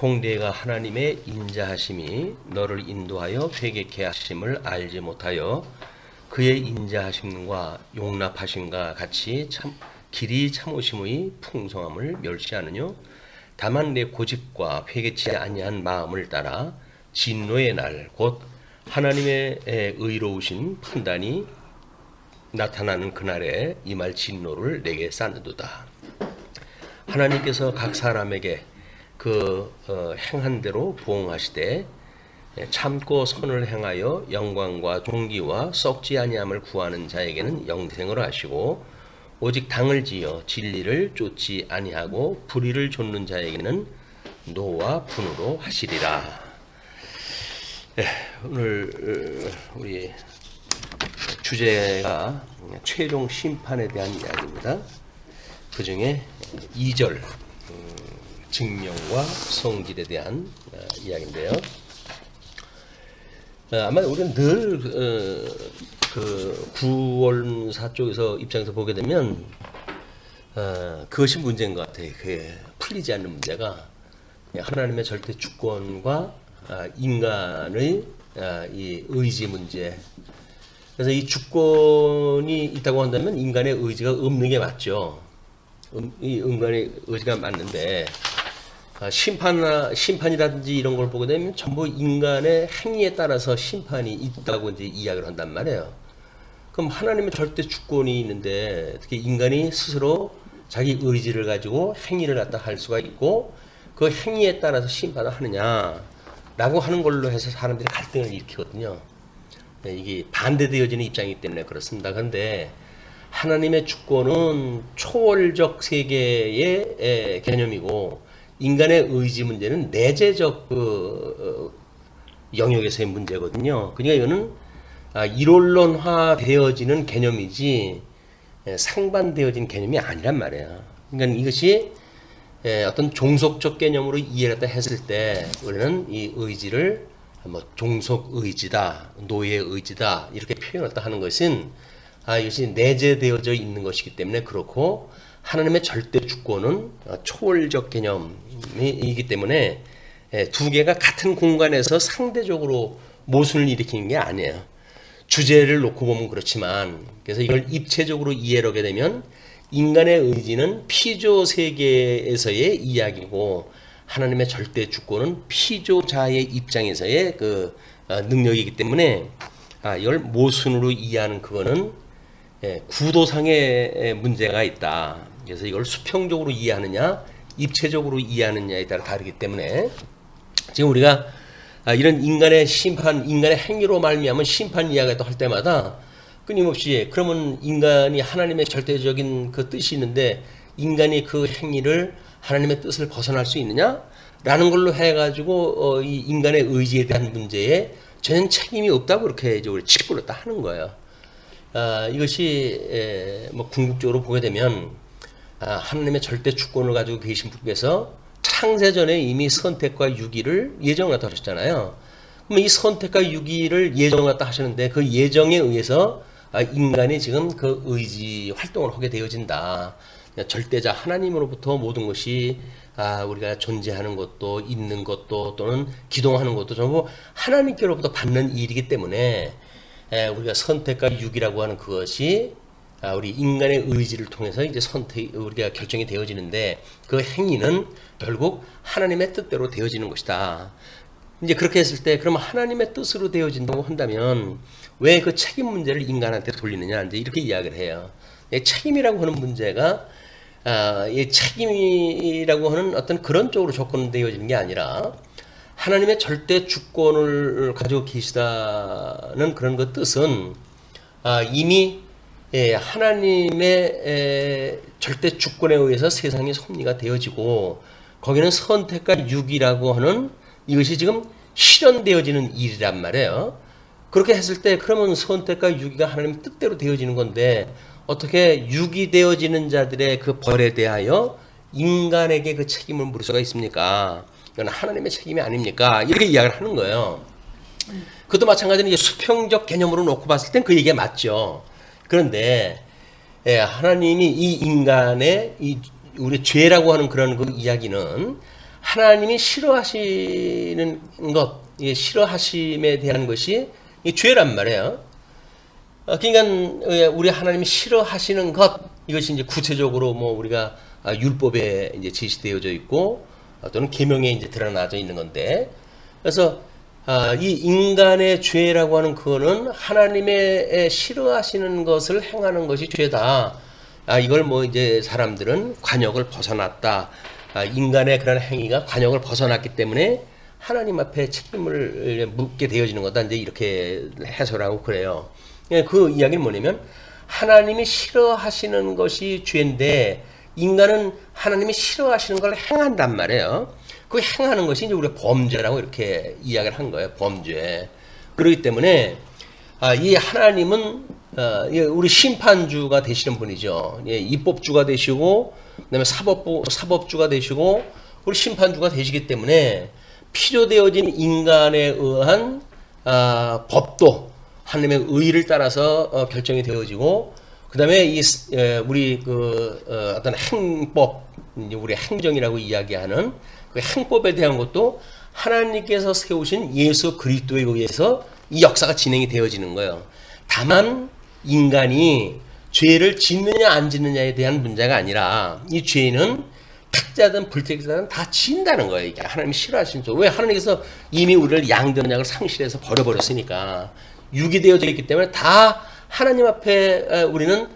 홍대가 하나님의 인자하심이 너를 인도하여 회개케 하심을 알지 못하여 그의 인자하심과 용납하심과 같이 길이 참으심의 풍성함을 멸시하느뇨. 다만 내 고집과 회개치 아니한 마음을 따라 진노의 날 곧 하나님의 의로우신 판단이 나타나는 그날에 임할 진노를 내게 쌓는도다. 하나님께서 각 사람에게 그 행한 대로 보응하시되 참고 선을 행하여 영광과 존귀와 썩지 아니함을 구하는 자에게는 영생을 하시고 오직 당을 지어 진리를 쫓지 아니하고 불의를 좇는 자에게는 노와 분으로 하시리라. 오늘 우리 주제가 최종 심판에 대한 이야기입니다. 그 중에 2절 증명과 성질에 대한 이야기인데요. 아마 우리는 늘 그 구원사 쪽에서 입장에서 보게 되면 그것이 문제인 것 같아요. 그게 풀리지 않는 문제가 하나님의 절대 주권과 인간의 이 의지 문제. 그래서 이 주권이 있다고 한다면 인간의 의지가 없는 게 맞죠. 이 인간의 의지가 맞는데 심판이라든지 이런 걸 보게 되면 전부 인간의 행위에 따라서 심판이 있다고 이제 이야기를 한단 말이에요. 그럼 하나님의 절대 주권이 있는데 어떻게 인간이 스스로 자기 의지를 가지고 행위를 갖다 할 수가 있고 그 행위에 따라서 심판을 하느냐라고 하는 걸로 해서 사람들이 갈등을 일으키거든요. 이게 반대되어지는 입장이기 때문에 그렇습니다. 그런데 하나님의 주권은 초월적 세계의 개념이고 인간의 의지 문제는 내재적 영역에서의 문제거든요. 그러니까 이거는 이론론화되어지는 개념이지 상반되어진 개념이 아니란 말이에요. 그러니까 이것이 어떤 종속적 개념으로 이해를 했을 때 우리는 이 의지를 종속 의지다, 노예 의지다 이렇게 표현을 하는 것은 이것이 내재되어져 있는 것이기 때문에 그렇고 하나님의 절대 주권은 초월적 개념이기 때문에 두 개가 같은 공간에서 상대적으로 모순을 일으키는 게 아니에요. 주제를 놓고 보면 그렇지만 그래서 이걸 입체적으로 이해를 하게 되면 인간의 의지는 피조 세계에서의 이야기고 하나님의 절대 주권은 피조자의 입장에서의 그 능력이기 때문에 이걸 모순으로 이해하는 그거는 구도상의 문제가 있다. 그래서 이걸 수평적으로 이해하느냐 입체적으로 이해하느냐에 따라 다르기 때문에 지금 우리가 이런 인간의 심판, 인간의 행위로 말미암은 심판 이야기를 할 때마다 끊임없이 그러면 인간이 하나님의 절대적인 그 뜻이 있는데 인간이 그 행위를 하나님의 뜻을 벗어날 수 있느냐? 라는 걸로 해가지고 이 인간의 의지에 대한 문제에 전혀 책임이 없다고 그렇게 이제 우리 칩불렀다 하는 거예요. 이것이 뭐 궁극적으로 보게 되면 하나님의 절대 주권을 가지고 계신 분께서 창세전에 이미 선택과 유기를 예정하다 하셨잖아요. 그럼 이 선택과 유기를 예정하다 하셨는데 그 예정에 의해서 인간이 지금 그 의지 활동을 하게 되어진다. 절대자 하나님으로부터 모든 것이 우리가 존재하는 것도 있는 것도 또는 기동하는 것도 전부 하나님께로부터 받는 일이기 때문에 우리가 선택과 유기라고 하는 그것이 우리 인간의 의지를 통해서 이제 우리가 결정이 되어지는데 그 행위는 결국 하나님의 뜻대로 되어지는 것이다. 이제 그렇게 했을 때 그러면 하나님의 뜻으로 되어진다고 한다면 왜 그 책임 문제를 인간한테 돌리느냐 이제 이렇게 이야기를 해요. 책임이라고 하는 문제가 이 책임이라고 하는 어떤 그런 쪽으로 조건되어지는 게 아니라 하나님의 절대 주권을 가지고 계시다는 그런 그 뜻은 이미 하나님의 절대 주권에 의해서 세상이 섭리가 되어지고 거기는 선택과 유기라고 하는 이것이 지금 실현되어지는 일이란 말이에요. 그렇게 했을 때 그러면 선택과 유기가 하나님의 뜻대로 되어지는 건데 어떻게 유기되어지는 자들의 그 벌에 대하여 인간에게 그 책임을 물을 수가 있습니까? 이건 하나님의 책임이 아닙니까? 이렇게 이야기를 하는 거예요. 그것도 마찬가지로 이제 수평적 개념으로 놓고 봤을 땐 그 얘기가 맞죠. 그런데 하나님이 이 인간의 이 우리 죄라고 하는 그런 그 이야기는 하나님이 싫어하시는 것, 싫어하심에 대한 것이 이 죄란 말이에요. 그러니까 우리 하나님이 싫어하시는 것, 이것이 이제 구체적으로 뭐 우리가 율법에 이제 제시되어져 있고 또는 계명에 이제 드러나져 있는 건데, 그래서 이 인간의 죄라고 하는 그거는 하나님의 싫어하시는 것을 행하는 것이 죄다. 이걸 뭐 이제 사람들은 관역을 벗어났다. 인간의 그런 행위가 관역을 벗어났기 때문에 하나님 앞에 책임을 묻게 되어지는 거다. 이제 이렇게 해설하고 그래요. 그 이야기는 뭐냐면 하나님이 싫어하시는 것이 죄인데 인간은 하나님이 싫어하시는 걸 행한단 말이에요. 그 행하는 것이 이제 우리가 범죄라고 이렇게 이야기를 한 거예요. 범죄. 그렇기 때문에 이 하나님은 우리 심판주가 되시는 분이죠. 입법주가 되시고 그다음에 사법주가 되시고 우리 심판주가 되시기 때문에 필요되어진 인간에 의한 법도 하나님의 의를 따라서 결정이 되어지고, 그다음에 우리 어떤 행법, 우리 행정이라고 이야기하는 그 행법에 대한 것도 하나님께서 세우신 예수 그리스도에 의해서 이 역사가 진행이 되어지는 거예요. 다만 인간이 죄를 짓느냐 안 짓느냐에 대한 문제가 아니라 이 죄는 택자든 불택자든 다 지인다는 거예요. 이게 하나님이 싫어하시는 죠. 왜? 하나님께서 이미 우리를 양된 약을 상실해서 버려버렸으니까, 육이 되어져 있기 때문에 다 하나님 앞에 우리는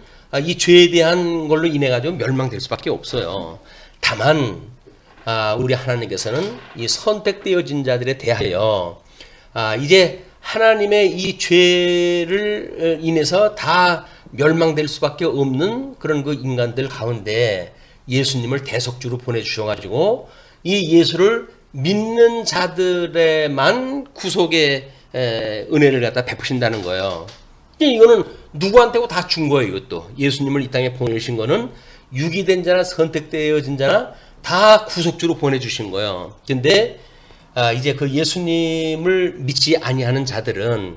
이 죄에 대한 걸로 인해 가지고 멸망될 수밖에 없어요. 다만 우리 하나님께서는 이 선택되어진 자들에 대하여 이제 하나님의 이 죄를 인해서 다 멸망될 수밖에 없는 그런 그 인간들 가운데 예수님을 대속주로 보내주셔가지고 이 예수를 믿는 자들에만 구속의 은혜를 갖다 베푸신다는 거예요. 이거는 누구한테고 다 준 거예요. 이것도 예수님을 이 땅에 보내신 거는 육이 된 자나 선택되어진 자나 다 구속주로 보내주신 거예요. 근데 이제 그 예수님을 믿지 아니하는 자들은,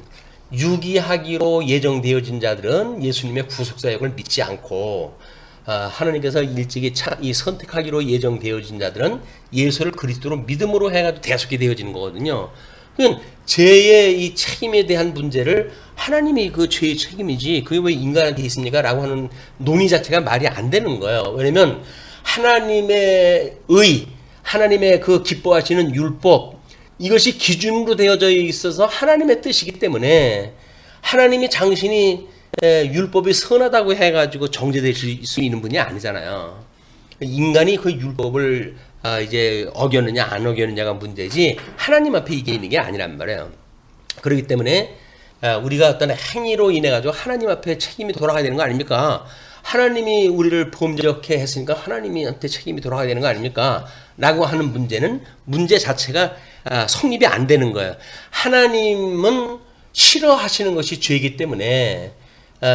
유기하기로 예정되어진 자들은 예수님의 구속사역을 믿지 않고, 하나님께서 일찍이 이 선택하기로 예정되어진 자들은 예수를 그리스도로 믿음으로 해가지고 대속이 되어지는 거거든요. 그러니까 죄의 이 책임에 대한 문제를 하나님이 그 죄의 책임이지 그게 왜 인간한테 있습니까? 라고 하는 논의 자체가 말이 안 되는 거예요. 왜냐면 하나님의 의, 하나님의 그 기뻐하시는 율법, 이것이 기준으로 되어져 있어서 하나님의 뜻이기 때문에 하나님이 당신이 율법이 선하다고 해가지고 정죄되실 수 있는 분이 아니잖아요. 인간이 그 율법을 이제 어겼느냐 안 어겼느냐가 문제지 하나님 앞에 이게 있는 게 아니란 말이에요. 그렇기 때문에 우리가 어떤 행위로 인해 가지고 하나님 앞에 책임이 돌아가야 되는 거 아닙니까? 하나님이 우리를 범죄케 했으니까 하나님한테 책임이 돌아가야 되는 거 아닙니까? 라고 하는 문제 자체가 성립이 안 되는 거예요. 하나님은 싫어하시는 것이 죄이기 때문에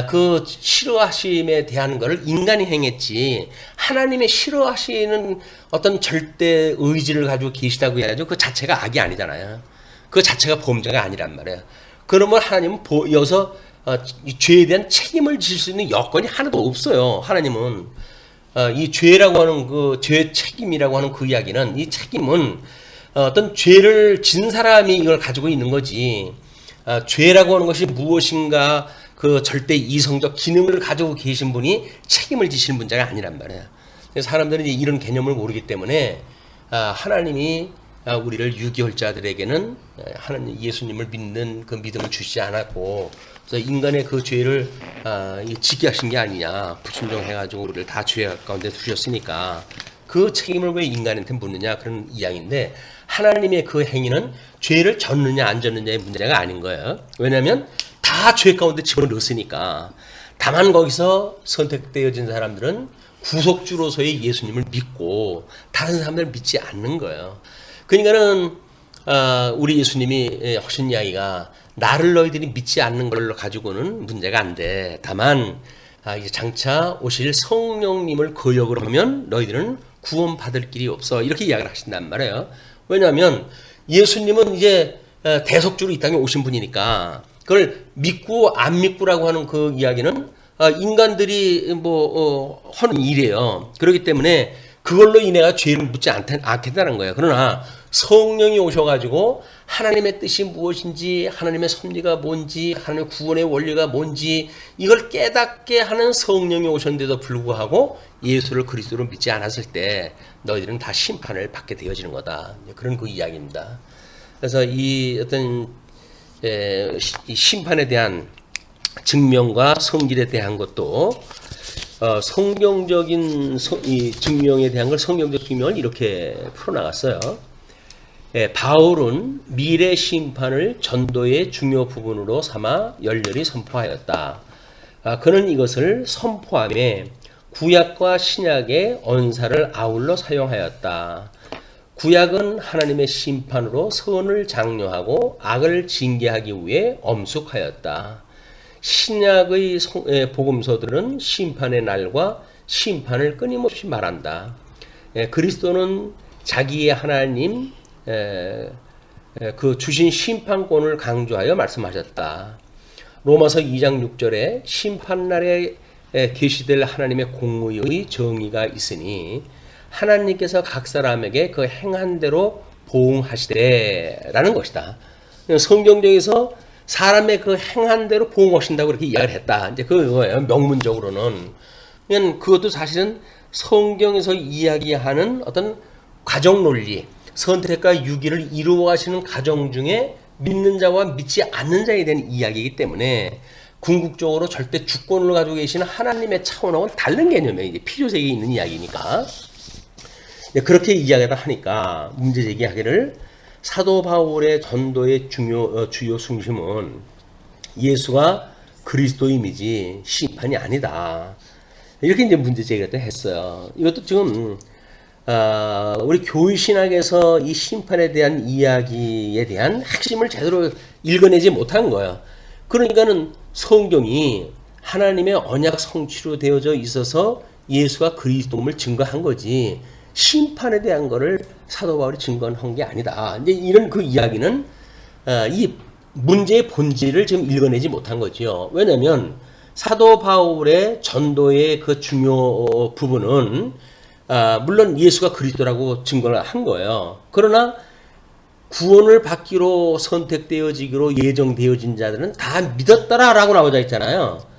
그 싫어하심에 대한 것을 인간이 행했지, 하나님의 싫어하시는 어떤 절대 의지를 가지고 계시다고 해야죠. 그 자체가 악이 아니잖아요. 그 자체가 범죄가 아니란 말이에요. 그러면 하나님은 여기서 이 죄에 대한 책임을 질 수 있는 여건이 하나도 없어요. 하나님은 이 죄라고 하는 그 죄 책임이라고 하는 그 이야기는, 이 책임은 어떤 죄를 진 사람이 이걸 가지고 있는 거지, 죄라고 하는 것이 무엇인가 그 절대 이성적 기능을 가지고 계신 분이 책임을 지시는 문제가 아니란 말이에요. 사람들은 이제 이런 개념을 모르기 때문에 하나님이 우리를 유기할 자들에게는 하나님 예수님을 믿는 그 믿음을 주시지 않았고, 그래서 인간의 그 죄를 지게 하신 게 아니냐, 불순종해가지고 우리를 다 죄 가운데 두셨으니까 그 책임을 왜 인간한테 묻느냐, 그런 이야기인데, 하나님의 그 행위는 죄를 졌느냐 안 졌느냐의 문제가 아닌 거예요. 왜냐하면 다 죄 가운데 집어넣었으니까. 다만 거기서 선택되어진 사람들은 구속주로서의 예수님을 믿고 다른 사람들을 믿지 않는 거예요. 그러니까는 우리 예수님이 하신 이야기가, 나를 너희들이 믿지 않는 걸로 가지고는 문제가 안 돼. 다만 이제 장차 오실 성령님을 거역을 하면 너희들은 구원받을 길이 없어. 이렇게 이야기를 하신단 말이에요. 왜냐하면 예수님은 이제 대속주로 이 땅에 오신 분이니까, 그걸 믿고 안 믿고라고 하는 그 이야기는 인간들이 하는 일이에요. 그렇기 때문에 그걸로 인해가 죄를 묻지 않겠다는 거예요. 그러나 성령이 오셔가지고 하나님의 뜻이 무엇인지, 하나님의 섭리가 뭔지, 하나님의 구원의 원리가 뭔지 이걸 깨닫게 하는 성령이 오셨는데도 불구하고 예수를 그리스도로 믿지 않았을 때 너희들은 다 심판을 받게 되어지는 거다. 그런 그 이야기입니다. 그래서 이 어떤 이 심판에 대한 증명과 성질에 대한 것도 성경적인 이 증명에 대한 걸 성경적 증명을 이렇게 풀어나갔어요. 바울은 미래 심판을 전도의 중요 부분으로 삼아 열렬히 선포하였다. 그는 이것을 선포함에 구약과 신약의 언사를 아울러 사용하였다. 구약은 하나님의 심판으로 선을 장려하고 악을 징계하기 위해 엄숙하였다. 신약의 복음서들은 심판의 날과 심판을 끊임없이 말한다. 그리스도는 자기의 하나님 그 주신 심판권을 강조하여 말씀하셨다. 로마서 2장 6절에 심판날에 계시될 하나님의 공의의 정의가 있으니 하나님께서 각 사람에게 그 행한 대로 보응하시되 라는 것이다. 성경적에서 사람의 그 행한 대로 보응하신다고 그렇게 이야기를 했다. 이제 그거예요. 명문적으로는. 그냥 그것도 사실은 성경에서 이야기하는 어떤 가정 논리, 선택과 유기를 이루어 가시는 가정 중에 믿는 자와 믿지 않는 자에 대한 이야기이기 때문에 궁극적으로 절대 주권을 가지고 계시는 하나님의 차원하고는 다른 개념이에요. 이제 필요세계에 있는 이야기니까. 그렇게 이야기를 하니까 문제 제기하기를 사도 바울의 전도의 주요 중심은 예수가 그리스도임이지 심판이 아니다. 이렇게 이제 문제 제기를 했어요. 이것도 지금 우리 교회신학에서 이 심판에 대한 이야기에 대한 핵심을 제대로 읽어내지 못한 거예요. 그러니까는 성경이 하나님의 언약 성취로 되어져 있어서 예수가 그리스도임을 증거한 거지 심판에 대한 거를 사도 바울이 증거한 게 아니다. 이제 이런 그 이야기는 이 문제의 본질을 지금 읽어내지 못한 거죠. 왜냐하면 사도 바울의 전도의 그 중요 부분은 물론 예수가 그리스도라고 증거를 한 거예요. 그러나 구원을 받기로 선택되어지기로 예정되어진 자들은 다 믿었더라라고 나오자 있잖아요.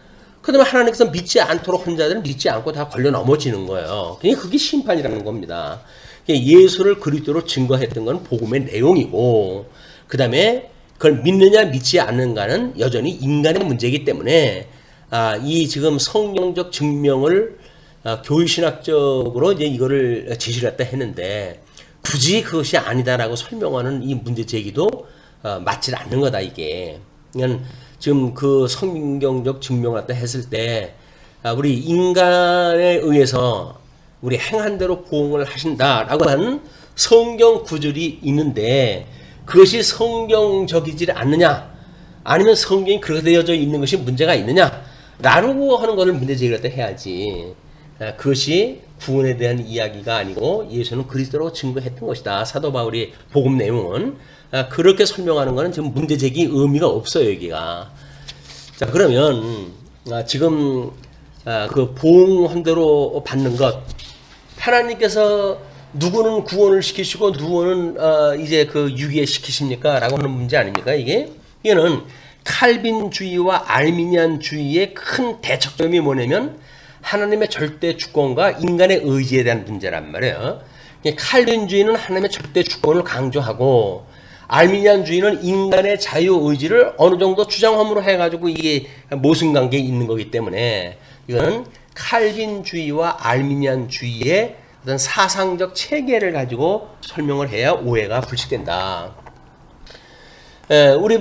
그다음에 하나님께서 믿지 않도록 한 자들은 믿지 않고 다 걸려 넘어지는 거예요. 그러니까 그게 심판이라는 겁니다. 예수를 그리스도로 증거했던 건 복음의 내용이고, 그 다음에 그걸 믿느냐 믿지 않는가는 여전히 인간의 문제이기 때문에 이 지금 성경적 증명을 교회신학적으로 이제 이거를 제시를 했다 했는데 굳이 그것이 아니다라고 설명하는 이 문제 제기도 맞지 않는 거다 이게. 그러니까 지금 그 성경적 증명을 갖다 했을 때 우리 인간에 의해서 우리 행한 대로 보응을 하신다라고 하는 성경 구절이 있는데 그것이 성경적이지 않느냐 아니면 성경이 그렇게 되어져 있는 것이 문제가 있느냐 라고 하는 것을 문제 제기를 갖다 해야지. 그것이 구원에 대한 이야기가 아니고 예수는 그리스도라고 증거했던 것이다. 사도 바울이 복음 내용은 그렇게 설명하는 것은 지금 문제 제기 의미가 없어요 여기가. 자 그러면 지금 그 보응한 대로 받는 것 하나님께서 누구는 구원을 시키시고 누구는 이제 그 유기에 시키십니까? 라고 하는 문제 아닙니까 이게? 이거는 칼빈주의와 알미니안주의의 큰 대척점이 뭐냐면 하나님의 절대 주권과 인간의 의지에 대한 문제란 말이에요. 칼빈주의는 하나님의 절대 주권을 강조하고 알미니안주의는 인간의 자유의지를 어느 정도 주장함으로 해가지고 이게 모순관계에 있는 거기 때문에 이거는 칼빈주의와 알미니안주의의 어떤 사상적 체계를 가지고 설명을 해야 오해가 불식된다. 우리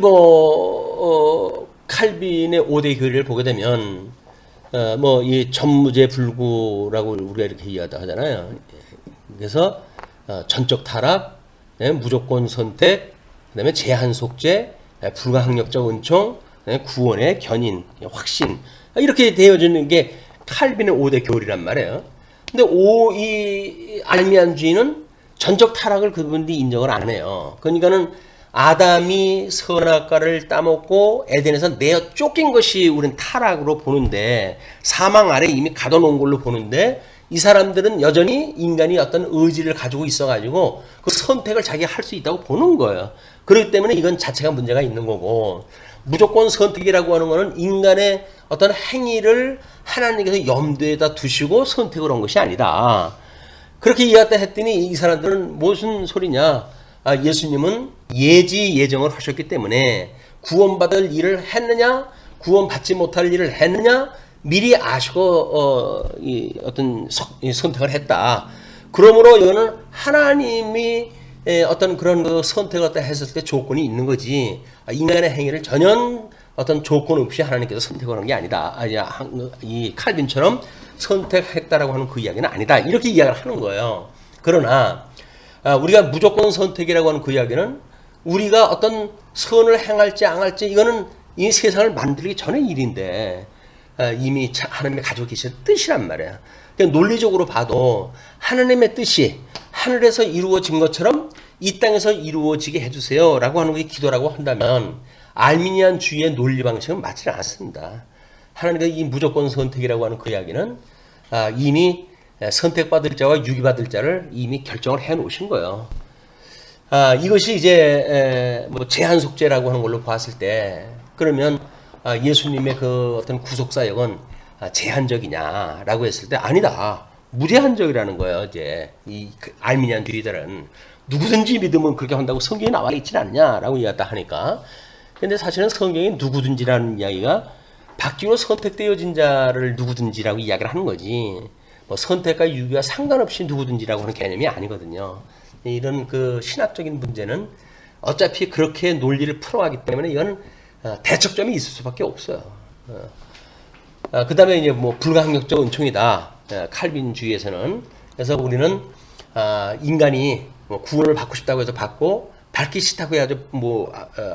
칼빈의 5대 교리를 보게 되면 이 전무제 불구라고 우리가 이렇게 이야기하잖아요. 그래서 전적 타락, 무조건 선택, 그다음에 제한 속죄, 불가항력적 은총, 구원의 견인, 확신 이렇게 되어지는 게 칼빈의 5대 교리란 말이에요. 근데 이 알미니안주의는 전적 타락을 그분들이 인정을 안 해요. 그러니까는 아담이 선악과를 따먹고 에덴에서 내어 쫓긴 것이 우리는 타락으로 보는데 사망 아래 이미 가둬놓은 걸로 보는데 이 사람들은 여전히 인간이 어떤 의지를 가지고 있어가지고 그 선택을 자기가 할 수 있다고 보는 거예요. 그렇기 때문에 이건 자체가 문제가 있는 거고, 무조건 선택이라고 하는 거는 인간의 어떤 행위를 하나님께서 염두에다 두시고 선택을 한 것이 아니다. 그렇게 이해했다 했더니 이 사람들은 무슨 소리냐. 예수님은 예정을 하셨기 때문에 구원받을 일을 했느냐, 구원받지 못할 일을 했느냐, 미리 아시고 어떤 선택을 했다. 그러므로 이거는 하나님이 어떤 그런 그 선택을 했을 때 조건이 있는 거지, 인간의 행위를 전혀 어떤 조건 없이 하나님께서 선택을 한 게 아니다. 이 칼빈처럼 선택했다라고 하는 그 이야기는 아니다. 이렇게 이야기를 하는 거예요. 그러나 우리가 무조건 선택이라고 하는 그 이야기는 우리가 어떤 선을 행할지 안 할지 이거는 이 세상을 만들기 전의 일인데 이미 하나님이 가지고 계신 뜻이란 말이야. 그러니까 논리적으로 봐도 하나님의 뜻이 하늘에서 이루어진 것처럼 이 땅에서 이루어지게 해주세요 라고 하는 게 기도라고 한다면 알미니안주의의 논리 방식은 맞지 않습니다. 하나님의 이 무조건 선택이라고 하는 그 이야기는 이미 선택받을 자와 유기받을 자를 이미 결정을 해 놓으신 거예요. 이것이 이제 뭐 제한 속죄라고 하는 걸로 봤을 때, 그러면 예수님의 그 어떤 구속사역은 제한적이냐라고 했을 때 아니다. 무제한적이라는 거예요. 이제 이 알미니안주의들은 누구든지 믿으면 그렇게 한다고 성경에 나와 있지 않냐라고 이야기했다 하니까. 근데 사실은 성경에 누구든지라는 이야기가 바뀌고 선택되어진 자를 누구든지라고 이야기를 하는 거지, 뭐 선택과 유기와 상관없이 누구든지라고 하는 개념이 아니거든요. 이런 그 신학적인 문제는 어차피 그렇게 논리를 풀어가기 때문에 이건 대척점이 있을 수밖에 없어요. 그 다음에 이제 뭐 불가항력적 은총이다. 칼빈주의에서는. 그래서 우리는 인간이 뭐 구원을 받고 싶다고 해서 받고 받기 싫다고 해야지 뭐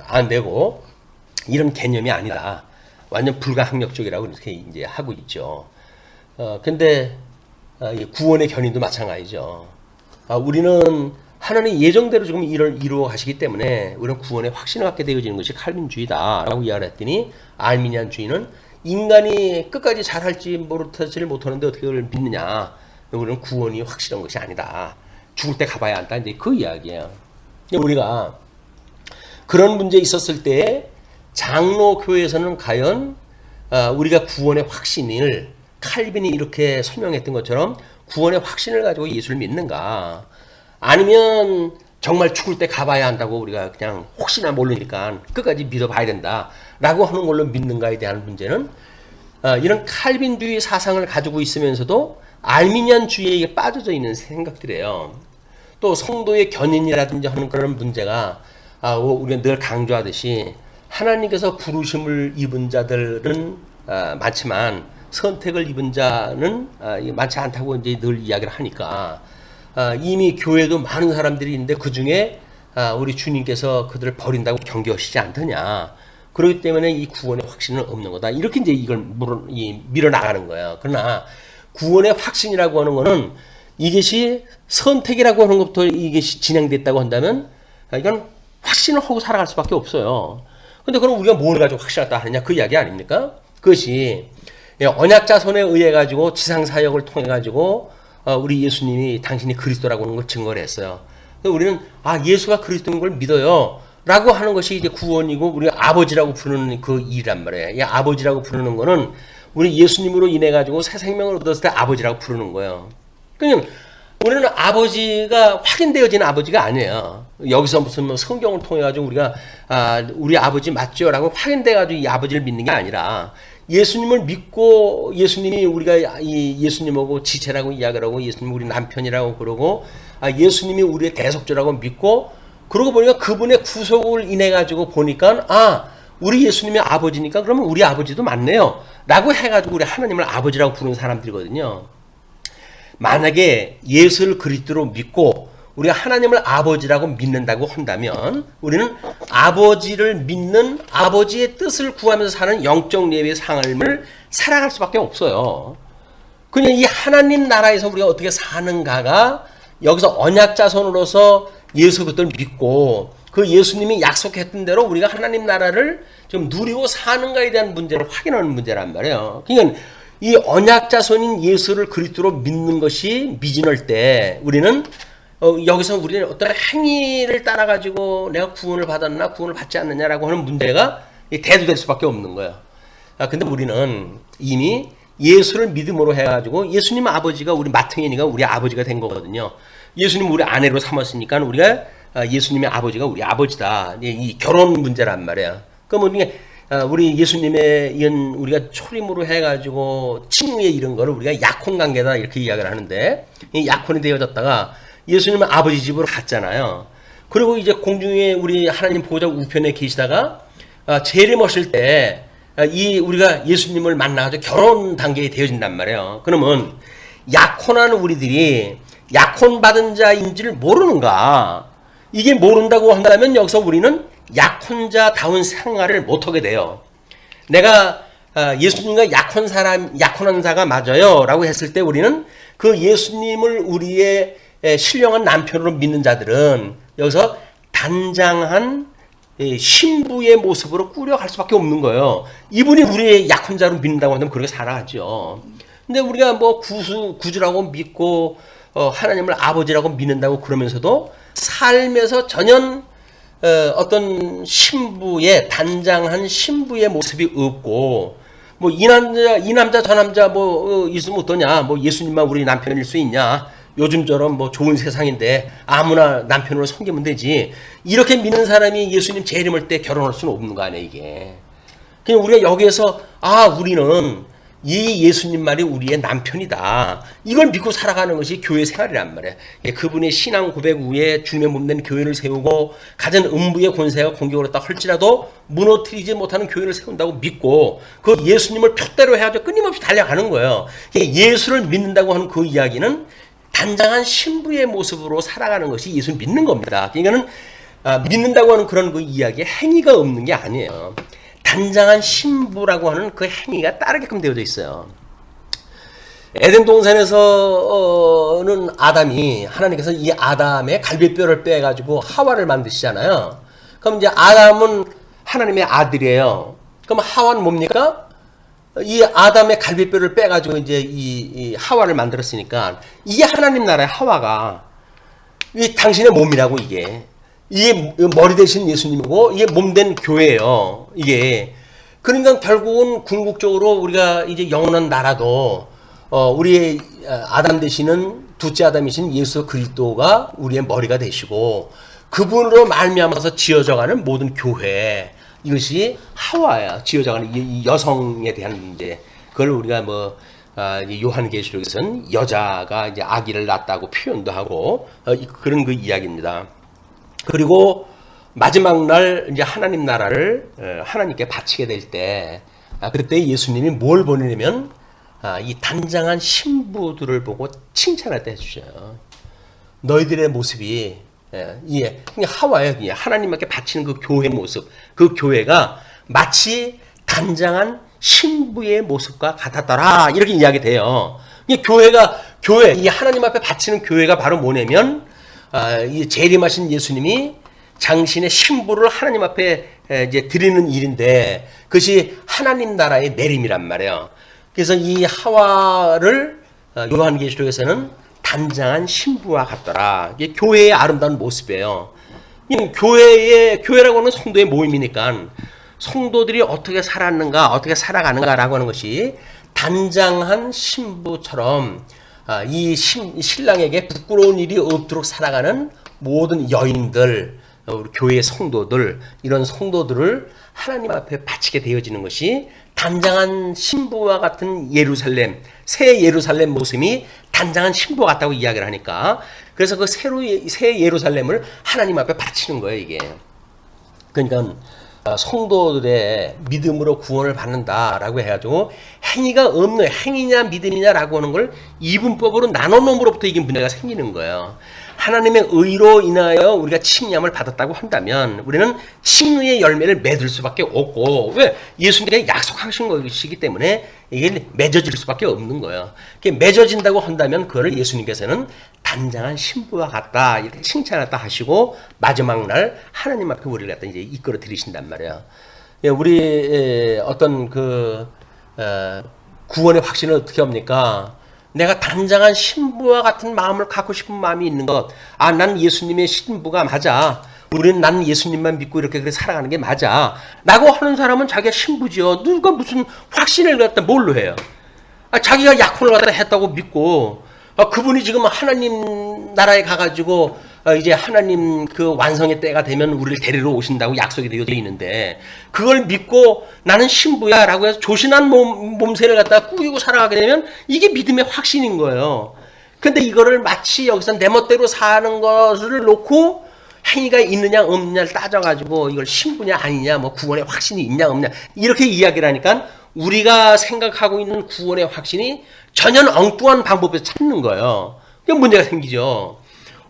안 되고, 이런 개념이 아니다. 완전 불가항력적이라고 이렇게 이제 하고 있죠. 근데 구원의 견인도 마찬가지죠. 우리는 하나님 예정대로 지금 일을 이루어 가시기 때문에 우리는 구원의 확신을 갖게 되어지는 것이 칼빈주의다라고 이야기를 했더니, 알미니안주의는 인간이 끝까지 잘할지 못할지를 못하는데 어떻게 그걸 믿느냐. 우리는 구원이 확실한 것이 아니다. 죽을 때 가봐야 한다. 이제 그 이야기예요. 우리가 그런 문제 있었을 때 장로교회에서는 과연 우리가 구원의 확신을 칼빈이 이렇게 설명했던 것처럼 구원의 확신을 가지고 예수를 믿는가, 아니면 정말 죽을 때 가봐야 한다고 우리가 그냥 혹시나 모르니까 끝까지 믿어봐야 된다라고 하는 걸로 믿는가에 대한 문제는 이런 칼빈주의 사상을 가지고 있으면서도 알미니안주의에 빠져져 있는 생각들이에요. 또 성도의 견인이라든지 하는 그런 문제가 우리가 늘 강조하듯이 하나님께서 부르심을 입은 자들은 많지만 선택을 입은 자는 많지 않다고 이제 늘 이야기를 하니까, 이미 교회도 많은 사람들이 있는데 그 중에 우리 주님께서 그들을 버린다고 경계하시지 않더냐. 그렇기 때문에 이 구원의 확신은 없는 거다. 이렇게 이제 이걸 밀어나가는 거예요. 그러나 구원의 확신이라고 하는 거는 이것이 선택이라고 하는 것부터 이것이 진행됐다고 한다면 이건 확신을 하고 살아갈 수밖에 없어요. 근데 그럼 우리가 뭘 가지고 확신했다 하느냐, 그 이야기 아닙니까? 그것이 언약자손에 의해 가지고 지상사역을 통해 가지고 우리 예수님이 당신이 그리스도라고 하는 걸 증거를 했어요. 우리는 예수가 그리스도인 걸 믿어요 라고 하는 것이 이제 구원이고, 우리가 아버지라고 부르는 그 일이란 말이에요. 이 아버지라고 부르는 거는 우리 예수님으로 인해 가지고 새 생명을 얻었을 때 아버지라고 부르는 거예요. 그러니까 우리는 아버지가 확인되어진 아버지가 아니에요. 여기서 무슨 뭐 성경을 통해 가지고 우리가 우리 아버지 맞죠? 라고 확인돼 가지고 이 아버지를 믿는 게 아니라, 예수님을 믿고 예수님이 우리가 이 예수님하고 지체라고 이야기를 하고 예수님 우리 남편이라고 그러고 예수님이 우리의 대속자라고 믿고, 그러고 보니까 그분의 구속을 인해 가지고 보니까 우리 예수님의 아버지니까 그러면 우리 아버지도 맞네요 라고 해가지고 우리 하나님을 아버지라고 부르는 사람들이거든요. 만약에 예수를 그리스도로 믿고 우리가 하나님을 아버지라고 믿는다고 한다면 우리는 아버지를 믿는, 아버지의 뜻을 구하면서 사는 영적 예배의 삶을 살아갈 수밖에 없어요. 그냥 이 하나님 나라에서 우리가 어떻게 사는가가 여기서 언약자손으로서 예수 그리스도를 믿고 그 예수님이 약속했던 대로 우리가 하나님 나라를 좀 누리고 사는가에 대한 문제를 확인하는 문제란 말이에요. 그러니까 이 언약 자손인 예수를 그리스도로 믿는 것이 미진할 때 우리는 여기서 우리는 어떤 행위를 따라 가지고 내가 구원을 받았나 구원을 받지 않느냐라고 하는 문제가 대두될 수밖에 없는 거예요. 근데 우리는 이미 예수를 믿음으로 해가지고 예수님 아버지가 우리 마탱이니가 우리 아버지가 된 거거든요. 예수님 우리 아내로 삼았으니까 우리가 예수님의 아버지가 우리 아버지다. 이 결혼 문제란 말이야. 그럼 우리 예수님의 이런 우리가 초림으로 해가지고 칭의에 이런 거를 우리가 약혼 관계다 이렇게 이야기를 하는데 이 약혼이 되어졌다가 예수님은 아버지 집으로 갔잖아요. 그리고 이제 공중에 우리 하나님 보호자 우편에 계시다가 재림하실 때 우리가 예수님을 만나가지고 결혼 단계에 되어진단 말이에요. 그러면 약혼한 우리들이 약혼받은 자인지를 모르는가? 이게 모른다고 한다면 여기서 우리는 약혼자다운 생활을 못하게 돼요. 내가 예수님과 약혼한 자가 맞아요 라고 했을 때 우리는 그 예수님을 우리의 신령한 남편으로 믿는 자들은 여기서 단장한 신부의 모습으로 꾸려갈 수밖에 없는 거예요. 이분이 우리의 약혼자로 믿는다고 한다면 그렇게 살아가죠. 근데 우리가 뭐 구주라고 믿고 하나님을 아버지라고 믿는다고 그러면서도 삶에서 전혀 어떤 신부의 단장한 신부의 모습이 없고 뭐 이 남자 저 남자 뭐 있으면 어떠냐, 뭐 예수님만 우리 남편일 수 있냐, 요즘처럼 뭐 좋은 세상인데 아무나 남편으로 섬기면 되지, 이렇게 믿는 사람이 예수님 재림할 때 결혼할 수는 없는 거 아니야 이게. 그냥 우리가 여기에서 우리는 이 예수님 말이 우리의 남편이다, 이걸 믿고 살아가는 것이 교회 생활이란 말이야. 그분의 신앙 고백 후에 주님의 몸된 교회를 세우고 가진 음부의 권세가 공격을 했다 할지라도 무너뜨리지 못하는 교회를 세운다고 믿고 그 예수님을 표대로 해가지고 끊임없이 달려가는 거예요. 예수를 믿는다고 하는 그 이야기는 단장한 신부의 모습으로 살아가는 것이 예수를 믿는 겁니다. 그러니까는 믿는다고 하는 그런 그 이야기에 행위가 없는 게 아니에요. 단장한 신부라고 하는 그 행위가 따르게끔 되어져 있어요. 에덴 동산에서는 아담이, 하나님께서 이 아담의 갈비뼈를 빼가지고 하와를 만드시잖아요. 그럼 이제 아담은 하나님의 아들이에요. 그럼 하와는 뭡니까? 이 아담의 갈비뼈를 빼가지고 이제 이 하와를 만들었으니까 이게 하나님 나라의 하와가 이 당신의 몸이라고, 이게 머리 대신 예수님이고 이게 몸된 교회예요. 이게 그러니까 결국은 궁극적으로 우리가 이제 영원한 나라도 우리의 아담 되시는 둘째 아담이신 예수 그리스도가 우리의 머리가 되시고 그분으로 말미암아서 지어져가는 모든 교회, 이것이 하와야. 지어져가는 이 여성에 대한 문제. 그걸 우리가 뭐 요한계시록에서는 여자가 이제 아기를 낳았다고 표현도 하고 그런 그 이야기입니다. 그리고 마지막 날 이제 하나님 나라를 하나님께 바치게 될 때 그때 예수님이 뭘 보내냐면 이 단장한 신부들을 보고 칭찬할 때 해주셔요. 너희들의 모습이 하와예요. 하나님께 바치는 그 교회 모습, 그 교회가 마치 단장한 신부의 모습과 같았더라, 이렇게 이야기 돼요. 이 하나님 앞에 바치는 교회가 바로 뭐냐면 이 재림하신 예수님이 당신의 신부를 하나님 앞에 이제 드리는 일인데 그것이 하나님 나라의 내림이란 말이에요. 그래서 이 하와를 요한계시록에서는 단장한 신부와 같더라. 이게 교회의 아름다운 모습이에요. 교회라고 하는 성도의 모임이니까 성도들이 어떻게 살았는가, 어떻게 살아가는가라고 하는 것이 단장한 신부처럼 이 신랑에게 부끄러운 일이 없도록 살아가는 모든 여인들, 우리 교회의 성도들, 이런 성도들을 하나님 앞에 바치게 되어지는 것이 단장한 신부와 같은 예루살렘, 새 예루살렘 모습이 단장한 신부 같다고 이야기를 하니까, 그래서 그 새 예루살렘을 하나님 앞에 바치는 거예요, 이게. 그러니까 성도들의 믿음으로 구원을 받는다라고 해가지고 행위가 없는, 행위냐 믿음이냐라고 하는 걸 이분법으로 나눠놓음으로부터 이게 문제가 생기는 거예요. 하나님의 의로 인하여 우리가 칭함을 받았다고 한다면 우리는 칭의의 열매를 맺을 수밖에 없고, 왜? 예수님이 약속하신 것이기 때문에 이게 맺어질 수밖에 없는 거예요. 맺어진다고 한다면 그거를 예수님께서는 단장한 신부와 같다, 이렇게 칭찬했다 하시고 마지막 날 하나님 앞에 우리를 갖다 이제 이끌어 들이신단 말이에요. 우리 어떤 구원의 확신을 어떻게 합니까? 내가 단장한 신부와 같은 마음을 갖고 싶은 마음이 있는 것. 아, 난 예수님의 신부가 맞아. 우리는 나는 예수님만 믿고 이렇게 그래 살아가는 게 맞아. 라고 하는 사람은 자기가 신부죠. 누가 무슨 확신을 갖다 뭘로 해요? 아, 자기가 약혼을 갖다 했다고 믿고, 아, 그분이 지금 하나님 나라에 가가지고, 이제 하나님 그 완성의 때가 되면 우리를 데리러 오신다고 약속이 되어 있는데, 그걸 믿고 나는 신부야 라고 해서 조신한 몸새를 갖다가 꾸리고 살아가게 되면 이게 믿음의 확신인 거예요. 근데 이거를 마치 여기서 내 멋대로 사는 것을 놓고 행위가 있느냐 없느냐를 따져가지고 이걸 신부냐 아니냐, 뭐 구원의 확신이 있냐 없냐, 이렇게 이야기를 하니까 우리가 생각하고 있는 구원의 확신이 전혀 엉뚱한 방법에서 찾는 거예요. 그게 문제가 생기죠.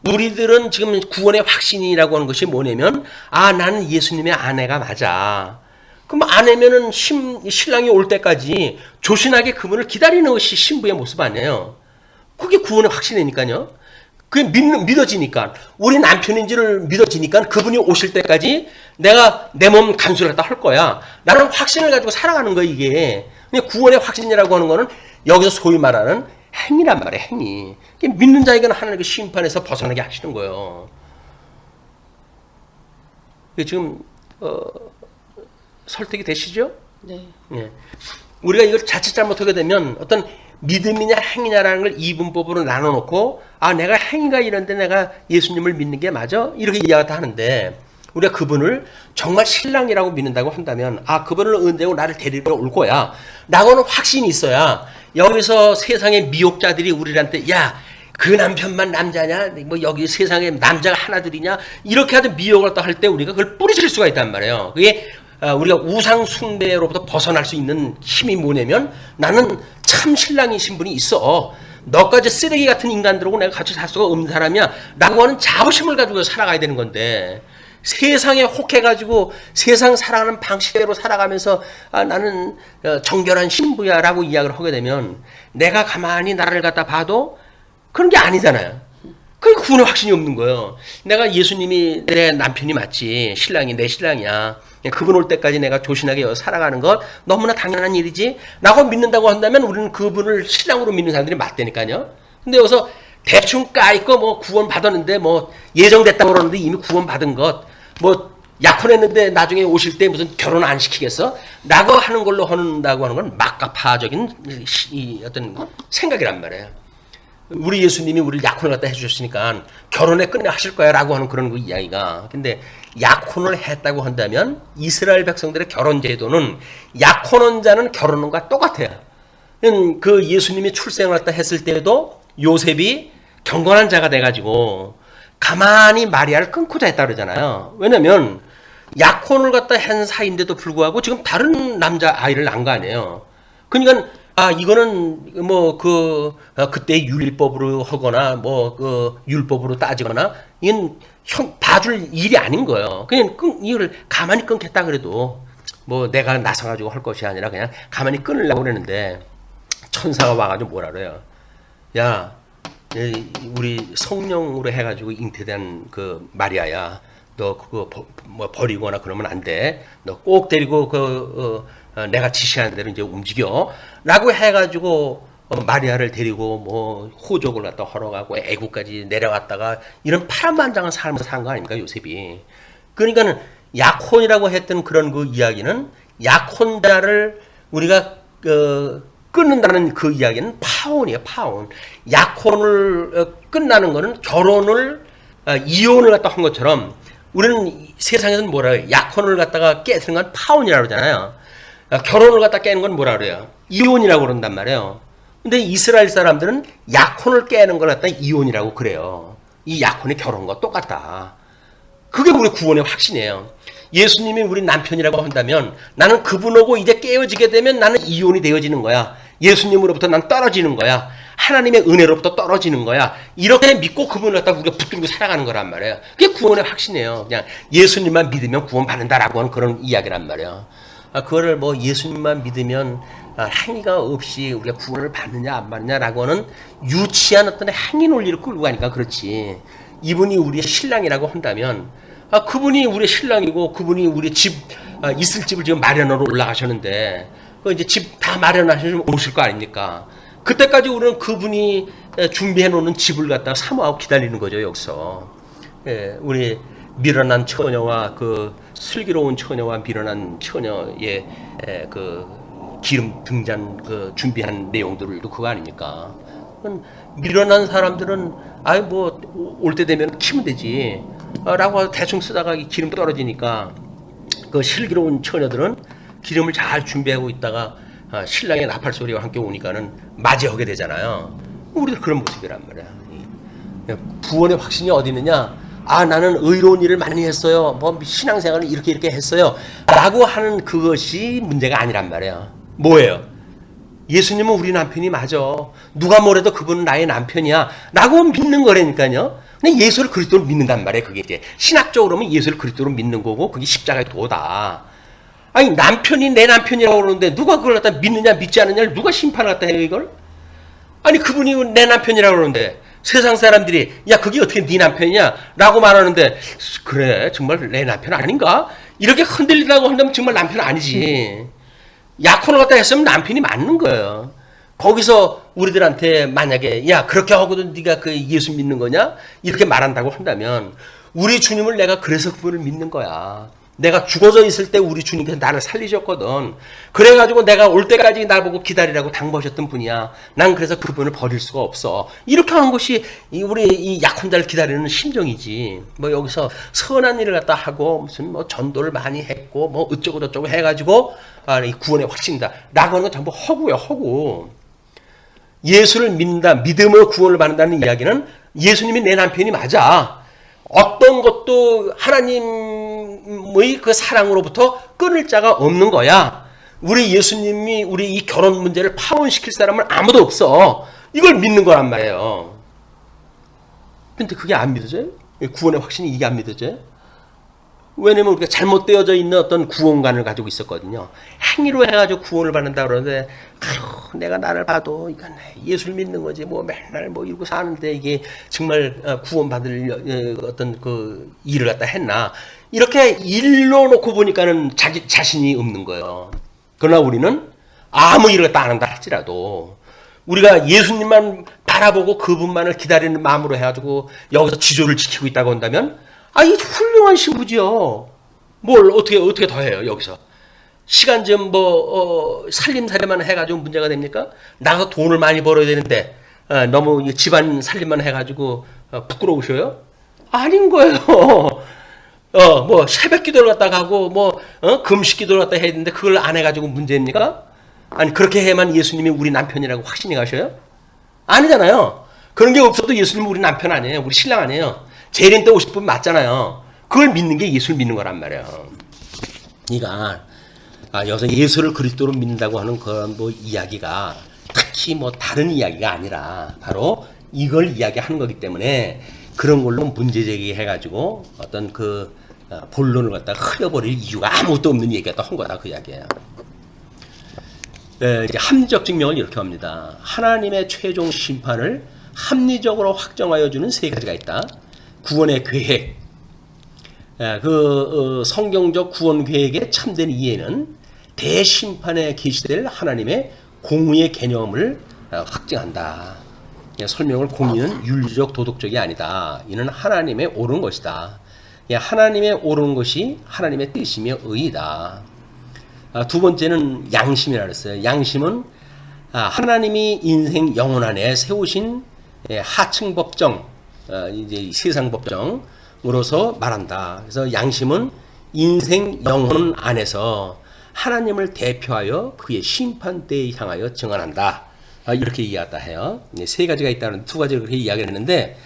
우리들은 지금 구원의 확신이라고 하는 것이 뭐냐면, 아, 나는 예수님의 아내가 맞아. 그럼 아내면은 신랑이 올 때까지 조신하게 그분을 기다리는 것이 신부의 모습 아니에요. 그게 구원의 확신이니까요. 그게 믿어지니까, 우리 남편인지를 믿어지니까 그분이 오실 때까지 내가 내 몸 간수를 갖다 할 거야. 나는 확신을 가지고 살아가는 거야, 이게. 구원의 확신이라고 하는 거는 여기서 소위 말하는 행위란 말이에요, 행위. 믿는 자에게는 하나님의 심판에서 벗어나게 하시는 거예요. 지금 설득이 되시죠? 네. 예. 우리가 이걸 자칫 잘못하게 되면 어떤 믿음이냐 행위냐라는 걸 이분법으로 나눠놓고, 아, 내가 행위가 이런데 내가 예수님을 믿는 게 맞아? 이렇게 이야기를 하는데, 우리가 그분을 정말 신랑이라고 믿는다고 한다면, 아, 그분을 은혜고 나를 데리러 올 거야 라고는 확신이 있어야, 여기서 세상의 미혹자들이 우리한테, 야, 그 남편만 남자냐, 뭐 여기 세상에 남자가 하나둘이냐, 이렇게 하던 미혹을 할 때 우리가 그걸 뿌리칠 수가 있단 말이에요. 그게 우리가 우상 숭배로부터 벗어날 수 있는 힘이 뭐냐면, 나는 참 신랑이신 분이 있어, 너까지 쓰레기 같은 인간들하고 내가 같이 살 수가 없는 사람이야 라고 하는 자부심을 가지고 살아가야 되는 건데, 세상에 혹해가지고 세상 살아가는 방식대로 살아가면서, 아, 나는 정결한 신부야 라고 이야기를 하게 되면, 내가 가만히 나를 갖다 봐도 그런 게 아니잖아요. 그게 구원의 확신이 없는 거예요. 내가 예수님이 내 남편이 맞지, 신랑이 내 신랑이야, 그분 올 때까지 내가 조신하게 살아가는 것 너무나 당연한 일이지 라고 믿는다고 한다면 우리는 그분을 신랑으로 믿는 사람들이 맞다니까요. 근데 여기서 대충 까이고 뭐 구원 받았는데, 뭐 예정됐다고 그러는데 이미 구원 받은 것, 뭐 약혼했는데 나중에 오실 때 무슨 결혼 안 시키겠어? 라고 하는 걸로 한다고 하는 건 막가파적인 이 어떤 생각이란 말이에요. 우리 예수님이 우리를 약혼을 갖다 해주셨으니까 결혼에 끝내 하실 거야 라고 하는 그런 그 이야기가. 근데 약혼을 했다고 한다면 이스라엘 백성들의 결혼 제도는 약혼한 자는 결혼한 것과 똑같아요. 그 예수님이 출생을 갖다 했을 때도 요셉이 경건한 자가 돼가지고 가만히 마리아를 끊고자 했다 그러잖아요. 왜냐면 약혼을 갖다 한 사이인데도 불구하고 지금 다른 남자 아이를 낳은 거 아니에요. 그러니까, 아, 이거는 뭐 그때 율법으로 하거나 뭐 그 율법으로 따지거나 이건 봐줄 일이 아닌 거예요. 그냥 이걸 가만히 끊겠다 그래도 뭐 내가 나서가지고 할 것이 아니라 그냥 가만히 끊으려고 그랬는데, 천사가 와가지고 뭐라 그래요? 야, 우리 성령으로 해가지고 잉태된 그 마리아야, 너 그거 뭐 버리거나 그러면 안 돼. 너 꼭 데리고 내가 지시하는 대로 이제 움직여 라고 해가지고 마리아를 데리고 뭐 호적을 갖다 하러가고 애국까지 내려갔다가 이런 파란만장한 삶을 산 거 아닙니까, 요셉이. 그러니까는 약혼이라고 했던 그런 그 이야기는, 약혼자를 우리가 끊는다는 그 이야기는 파혼이에요, 파혼. 약혼을 끝나는 거는 결혼을 이혼을 갖다 한 것처럼, 우리는 세상에서는 뭐라 해요? 약혼을 갖다가 깨트는 건 파혼이라고 그러잖아요. 결혼을 갖다 깨는 건 뭐라 그래요? 이혼이라고 그런단 말이에요. 근데 이스라엘 사람들은 약혼을 깨는 걸 갖다 이혼이라고 그래요. 이 약혼이 결혼과 똑같다. 그게 우리 구원의 확신이에요. 예수님이 우리 남편이라고 한다면 나는 그분하고 이제 깨어지게 되면 나는 이혼이 되어지는 거야. 예수님으로부터 난 떨어지는 거야. 하나님의 은혜로부터 떨어지는 거야. 이렇게 믿고 그분을 갖다 우리가 붙들고 살아가는 거란 말이에요. 그게 구원의 확신이에요. 그냥 예수님만 믿으면 구원 받는다라고 하는 그런 이야기란 말이에요. 그거를 뭐 예수님만 믿으면 행위가 없이 우리가 구원을 받느냐 안 받느냐라고 하는 유치한 어떤 행위 논리를 끌고 가니까 그렇지. 이분이 우리의 신랑이라고 한다면, 그분이 우리의 신랑이고 그분이 우리 집 있을 집을 지금 마련하러 올라가셨는데 그 이제 집 다 마련하시면 오실 거 아닙니까? 그때까지 우리는 그분이 준비해 놓는 집을 갖다가 사모하고 기다리는 거죠, 여기서. 예, 우리 미련한 처녀와 그 슬기로운 처녀와 미련한 처녀의 그 기름 등잔 그 준비한 내용들도 그거 아닙니까? 미련한 사람들은 아이 뭐 올 때 되면 키면 되지 라고 대충 쓰다가 기름 떨어지니까 그 슬기로운 처녀들은 기름을 잘 준비하고 있다가 신랑의 나팔 소리와 함께 오니까는 맞이하게 되잖아요. 우리도 그런 모습이란 말이야. 구원의 확신이 어디 있느냐? 아, 나는 의로운 일을 많이 했어요. 뭐 신앙생활을 이렇게 했어요. 라고 하는 그것이 문제가 아니란 말이야. 뭐예요? 예수님은 우리 남편이 맞아. 누가 뭐래도 그분은 나의 남편이야. 라고 믿는 거라니까요. 근데 예수를 그리스도로 믿는단 말이에요. 그게 이제 신학적으로 보면 예수를 그리스도로 믿는 거고 그게 십자가의 도다. 아니 남편이 내 남편이라고 그러는데 누가 그걸 갖다 믿느냐 믿지 않느냐를 누가 심판을 갖다 해요 이걸? 아니 그분이 내 남편이라고 그러는데 세상 사람들이 야 그게 어떻게 네 남편이냐 라고 말하는데 그래 정말 내 남편 아닌가? 이렇게 흔들리라고 한다면 정말 남편 아니지. 약혼을 갖다 했으면 남편이 맞는 거예요. 거기서 우리들한테 만약에 야 그렇게 하고도 네가 그 예수 믿는 거냐? 이렇게 말한다고 한다면 우리 주님을 내가 그래서 그분을 믿는 거야. 내가 죽어져 있을 때 우리 주님께서 나를 살리셨거든. 그래가지고 내가 올 때까지 날 보고 기다리라고 당부하셨던 분이야. 난 그래서 그분을 버릴 수가 없어. 이렇게 하는 것이 우리 이 약혼자를 기다리는 심정이지. 뭐 여기서 선한 일을 갖다 하고 무슨 뭐 전도를 많이 했고 뭐 어쩌고 저쩌고 해가지고 이 구원의 확신이다 라고 하는 건 전부 허구야 허구. 예수를 믿는다 믿음으로 구원을 받는다는 이야기는 예수님이 내 남편이 맞아. 어떤 것도 하나님의 그 사랑으로부터 끊을 자가 없는 거야. 우리 예수님이 우리 이 결혼 문제를 파혼시킬 사람은 아무도 없어. 이걸 믿는 거란 말이에요. 근데 그게 안 믿어져요? 구원의 확신이 이게 안 믿어져요? 왜냐면 우리가 잘못되어져 있는 어떤 구원관을 가지고 있었거든요. 행위로 해가지고 구원을 받는다 그러는데, 아휴, 내가 나를 봐도 이건 예수를 믿는 거지. 뭐 맨날 뭐 이러고 사는데 이게 정말 구원받을 어떤 그 일을 갖다 했나. 이렇게 일로 놓고 보니까는 자기 자신이 없는 거예요. 그러나 우리는 아무 일을 갖다 안 한다 할지라도 우리가 예수님만 바라보고 그분만을 기다리는 마음으로 해가지고 여기서 지조를 지키고 있다고 한다면 이 훌륭한 신부지요. 뭘 어떻게 더 해요 여기서? 시간 좀 살림살이만 해가지고 문제가 됩니까? 나가서 돈을 많이 벌어야 되는데 너무 집안 살림만 해가지고 부끄러우셔요? 아닌 거예요. 뭐 새벽기도를 갖다 가고 금식기도를 갖다 해야 되는데 그걸 안 해가지고 문제입니까? 아니 그렇게 해야만 예수님이 우리 남편이라고 확신이 가셔요? 아니잖아요. 그런 게 없어도 예수님은 우리 남편 아니에요. 우리 신랑 아니에요. 재림 때 오실 분 맞잖아요. 그걸 믿는 게 예수를 믿는 거란 말이에요. 그러니까 여기서 예수를 그리스도로 믿는다고 하는 그런 이야기가 특히 다른 이야기가 아니라 바로 이걸 이야기하는 거기 때문에 그런 걸로 문제 제기해가지고 어떤 그 본론을 갖다가 흘려버릴 이유가 아무것도 없는 얘기가 또 한 거다 그 이야기예요. 이제 합리적 증명을 이렇게 합니다. 하나님의 최종 심판을 합리적으로 확정하여 주는 세 가지가 있다. 구원의 계획, 성경적 구원 계획의 참된 이해는 대심판에 계시될 하나님의 공의의 개념을 확증한다. 설명을 공의는 윤리적 도덕적이 아니다. 이는 하나님의 옳은 것이다. 하나님의 옳은 것이 하나님의 뜻이며 의이다. 두 번째는 양심이라 그랬어요. 양심은 하나님이 인생 영혼 안에 세우신 하층 법정, 이제 세상 법정으로서 말한다. 그래서 양심은 인생 영혼 안에서 하나님을 대표하여 그의 심판대에 향하여 증언한다. 이렇게 이해하다 해요. 세 가지가 있다는 두 가지를 그렇게 이야기를 했는데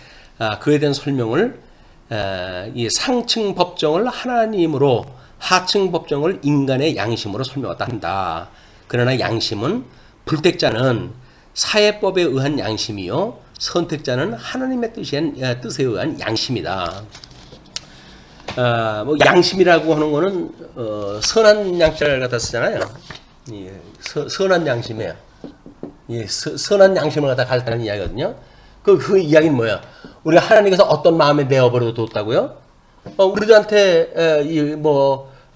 그에 대한 설명을 이 상층 법정을 하나님으로 하층 법정을 인간의 양심으로 설명하다 한다. 그러나 양심은 불택자는 사회법에 의한 양심이요 선택자는 하나님의 뜻에 의한 양심이다. 양심이라고 하는 거는 선한 양자를 갖다 쓰잖아요. 선한 양심이에요. 선한 양심을 갖다 가르치는 이야기거든요. 그 이야기는 뭐야? 우리가 하나님께서 어떤 마음에 내어버려 뒀다고요? 우리들한테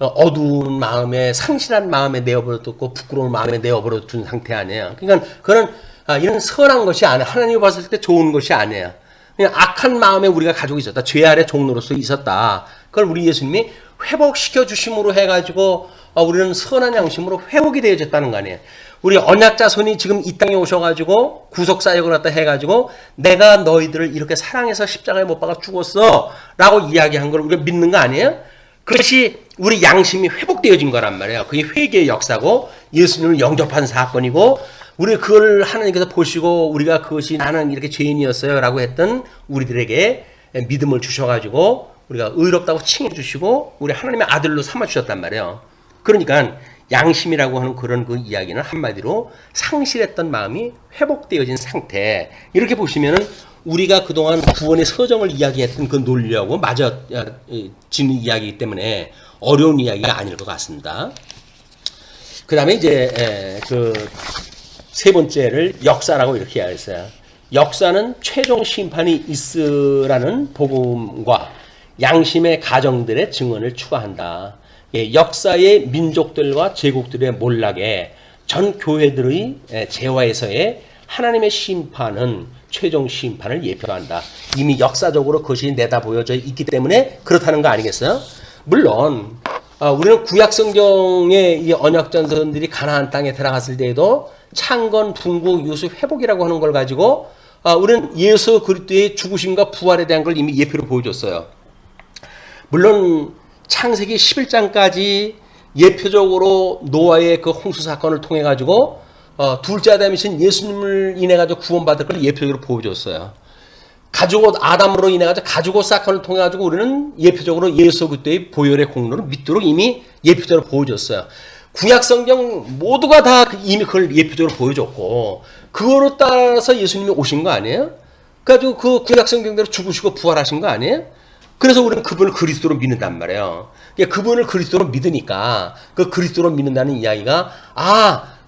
어두운 마음에 상실한 마음에 내어버려뒀고 부끄러운 마음에 내어버려둔 상태 아니에요. 그러니까 그런 이런 선한 것이 아니에요. 하나님이 봤을 때 좋은 것이 아니에요. 그냥 악한 마음에 우리가 가지고 있었다. 죄 아래 종로로서 있었다. 그걸 우리 예수님이 회복시켜 주심으로 해가지고 우리는 선한 양심으로 회복이 되어졌다는 거 아니에요. 우리 언약자손이 지금 이 땅에 오셔가지고 구속사역을 갖다 해가지고 내가 너희들을 이렇게 사랑해서 십자가에 못 박아 죽었어 라고 이야기한 걸 우리가 믿는 거 아니에요? 그것이 우리 양심이 회복되어진 거란 말이에요. 그게 회개의 역사고 예수님을 영접한 사건이고 우리 그걸 하나님께서 보시고 우리가 그것이 나는 이렇게 죄인이었어요 라고 했던 우리들에게 믿음을 주셔가지고 우리가 의롭다고 칭해 주시고 우리 하나님의 아들로 삼아 주셨단 말이에요. 그러니까 양심이라고 하는 그런 그 이야기는 한마디로 상실했던 마음이 회복되어진 상태. 이렇게 보시면은 우리가 그동안 구원의 서정을 이야기했던 그 논리하고 맞아지는 이야기이기 때문에 어려운 이야기가 아닐 것 같습니다. 그 다음에 이제 그 세 번째를 역사라고 이렇게 이야기했어요. 역사는 최종 심판이 있으라는 복음과 양심의 가정들의 증언을 추가한다. 역사의 민족들과 제국들의 몰락에 전 교회들의 재화에서의 하나님의 심판은 최종 심판을 예표한다. 이미 역사적으로 그것이 내다 보여져 있기 때문에 그렇다는 거 아니겠어요? 물론 우리는 구약성경의 이 언약전선들이 가나안 땅에 들어갔을 때에도 창건, 분국, 유수, 회복이라고 하는 걸 가지고 우리는 예수 그리스도의 죽으심과 부활에 대한 걸 이미 예표로 보여줬어요. 물론 창세기 11장까지 예표적으로 노아의 그 홍수 사건을 통해 가지고 둘째 아담이신 예수님을 인해 가지고 구원받을 걸 예표적으로 보여줬어요. 가죽옷 아담으로 인해 가지고 가죽옷 사건을 통해 가지고 우리는 예표적으로 예수 그리스도의 보혈의 공로를 믿도록 이미 예표적으로 보여줬어요. 구약 성경 모두가 다 이미 그걸 예표적으로 보여줬고 그거로 따라서 예수님이 오신 거 아니에요? 그래가지고 그 구약 성경대로 죽으시고 부활하신 거 아니에요? 그래서 우리는 그분을 그리스도로 믿는단 말이에요. 그분을 그리스도로 믿으니까 그 그리스도로 믿는다는 이야기가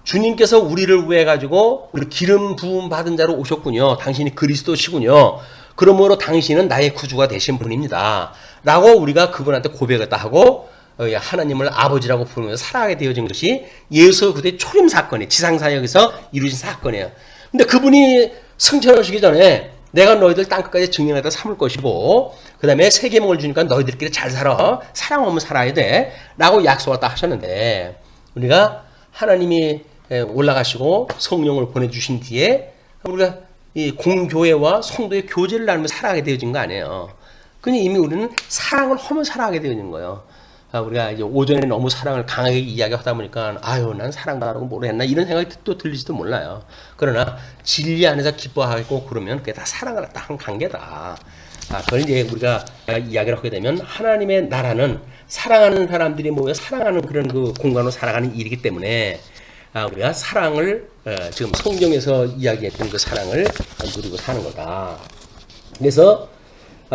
주님께서 우리를 위해 가지고 우리 기름 부음 받은 자로 오셨군요. 당신이 그리스도시군요. 그러므로 당신은 나의 구주가 되신 분입니다. 라고 우리가 그분한테 고백했다 하고 하나님을 아버지라고 부르면서 살아가게 되어진 것이 예수 그리스도의 초림 사건이 지상사역에서 이루어진 사건이에요. 근데 그분이 승천하시기 전에 내가 너희들 땅끝까지 증인하다 삼을 것이고 그 다음에 새 계명을 주니까 너희들끼리 잘 살아. 사랑하면 살아야 돼. 라고 약속을 딱 하셨는데 우리가 하나님이 올라가시고 성령을 보내주신 뒤에 우리가 이 공교회와 성도의 교제를 나누며 살아가게 되어진 거 아니에요. 그니 이미 우리는 사랑을 하며 살아가게 되어진 거예요. 우리가 이제 오전에 너무 사랑을 강하게 이야기하다 보니까 난 사랑받라고 모르겠나 이런 생각이 또 들릴지도 몰라요. 그러나 진리 안에서 기뻐하고 그러면 그게 다 사랑을 한 관계다. 그걸 이제 우리가 이야기를 하게 되면 하나님의 나라는 사랑하는 사람들이 모여 사랑하는 그런 그 공간으로 살아가는 일이기 때문에 우리가 사랑을 지금 성경에서 이야기했던 그 사랑을 누리고 사는 거다. 그래서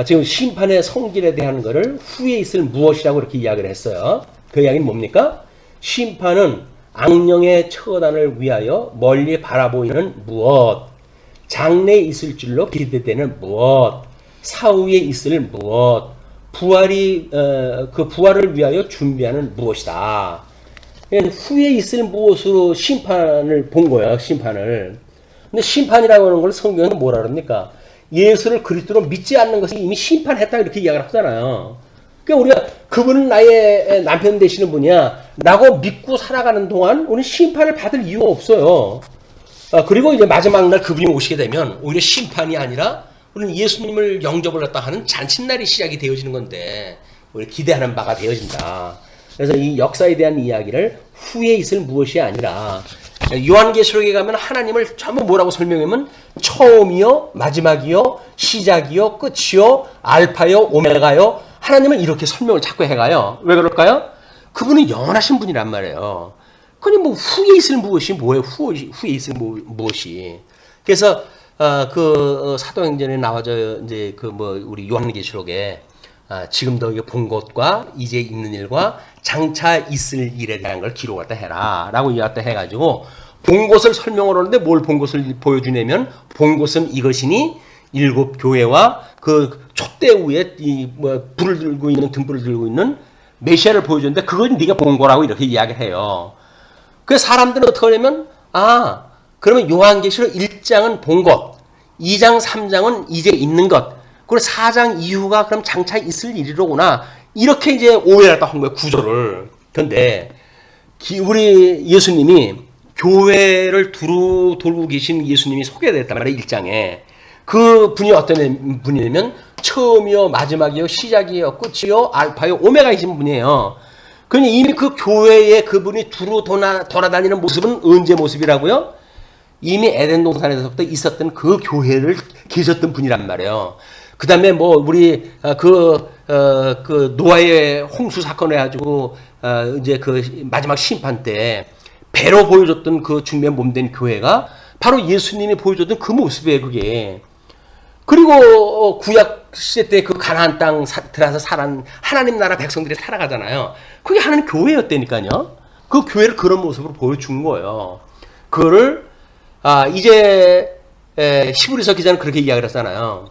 지금 심판의 성질에 대한 것을 후에 있을 무엇이라고 이렇게 이야기를 했어요. 그 이야기는 뭡니까? 심판은 악령의 처단을 위하여 멀리 바라보이는 무엇, 장래에 있을 줄로 기대되는 무엇, 사후에 있을 무엇, 그 부활을 위하여 준비하는 무엇이다. 후에 있을 무엇으로 심판을 본 거야, 심판을. 근데 심판이라고 하는 걸 성경은 뭐라 그럽니까? 예수를 그리스도로 믿지 않는 것이 이미 심판했다 이렇게 이야기를 하잖아요. 그러니까 우리가 그분은 나의 남편 되시는 분이야 라고 믿고 살아가는 동안 우리는 심판을 받을 이유가 없어요. 그리고 이제 마지막 날 그분이 오시게 되면 오히려 심판이 아니라 우리는 예수님을 영접을 했다 하는 잔칫날이 시작이 되어지는 건데 우리 기대하는 바가 되어진다. 그래서 이 역사에 대한 이야기를 후에 있을 무엇이 아니라 요한계시록에 가면 하나님을 전부 뭐라고 설명하면 처음이요, 마지막이요, 시작이요, 끝이요, 알파요, 오메가요. 하나님은 이렇게 설명을 자꾸 해가요. 왜 그럴까요? 그분은 영원하신 분이란 말이에요. 그니 뭐 후에 있을 무엇이 뭐예요? 후에 있을 무엇이. 그래서 그 사도행전에 나와져 이제 그 우리 요한계시록에 지금도 본 것과 이제 있는 일과 장차 있을 일에 대한 걸 기록했다 해라 라고 이야기했다 해가지고 본 것을 설명을 하는데 뭘 본 것을 보여주냐면 본 것은 이것이니 일곱 교회와 그 촛대 위에 불을 들고 있는 등불을 들고 있는 메시아를 보여줬는데 그건 네가 본 거라고 이렇게 이야기를 해요. 그래서 사람들은 어떻게 하냐면 그러면 요한계시록 1장은 본 것, 2장, 3장은 이제 있는 것, 그리고 4장 이후가 그럼 장차 있을 일이로구나. 이렇게 이제 오해를 한 거예요, 구조를. 그런데 우리 예수님이 교회를 두루 돌고 계신 예수님이 소개됐단 말이에요, 1장에. 그 분이 어떤 분이냐면 처음이요, 마지막이요, 시작이요, 끝이요, 알파요, 오메가이신 분이에요. 그러니 이미 그 교회에 그분이 두루 돌아다니는 모습은 언제 모습이라고요? 이미 에덴 동산에서부터 있었던 그 교회를 계셨던 분이란 말이에요. 그 다음에 뭐 우리 그 노아의 홍수 사건 해가지고 이제 그 마지막 심판 때 배로 보여줬던 그 중매 몸된 교회가 바로 예수님이 보여줬던 그 모습이에요, 그게. 그리고 구약 시대 때 그 가나안 땅 들어서 살아난 하나님 나라 백성들이 살아가잖아요. 그게 하나님 교회였다니까요. 그 교회를 그런 모습으로 보여준 거예요. 그거를 이제 히브리서 기자는 그렇게 이야기를 했잖아요.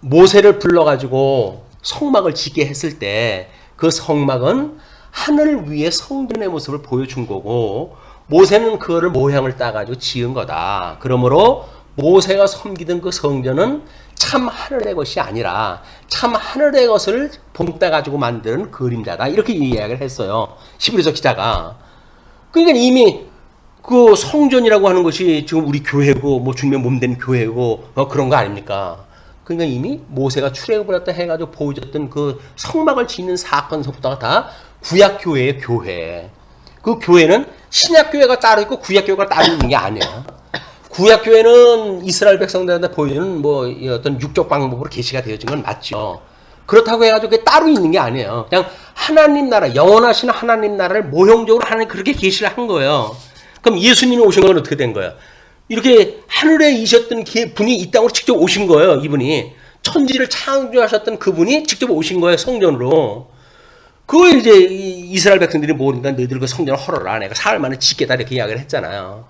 모세를 불러가지고 성막을 짓게 했을 때 그 성막은 하늘 위에 성전의 모습을 보여준 거고 모세는 그거를 모양을 따가지고 지은 거다. 그러므로 모세가 섬기던 그 성전은 참 하늘의 것이 아니라 참 하늘의 것을 본따 가지고 만드는 그림자다. 이렇게 이야기를 했어요, 히브리서 기자가. 그러니까 이미 그 성전이라고 하는 것이 지금 우리 교회고 뭐 주님의 몸된 교회고 그런 거 아닙니까? 그러니까 이미 모세가 출애굽을 했다 해가지고 보여줬던 그 성막을 짓는 사건서부터가 다 구약교회의 교회. 그 교회는 신약교회가 따로 있고 구약교회가 따로 있는 게 아니에요. 구약교회는 이스라엘 백성들한테 보여주는 뭐 어떤 육적 방법으로 계시가 되어진 건 맞죠. 그렇다고 해가지고 그게 따로 있는 게 아니에요. 그냥 하나님 나라, 영원하신 하나님 나라를 모형적으로 하나님 그렇게 계시를 한 거예요. 그럼 예수님이 오신 건 어떻게 된 거예요? 이렇게 하늘에 이셨던 분이 이 땅으로 직접 오신 거예요. 이분이 천지를 창조하셨던 그분이 직접 오신 거예요, 성전으로. 그걸 이제 이스라엘 백성들이 모르니까 너희들 그 성전을 헐어라, 내가 사흘 만에 짓겠다 이렇게 이야기를 했잖아요.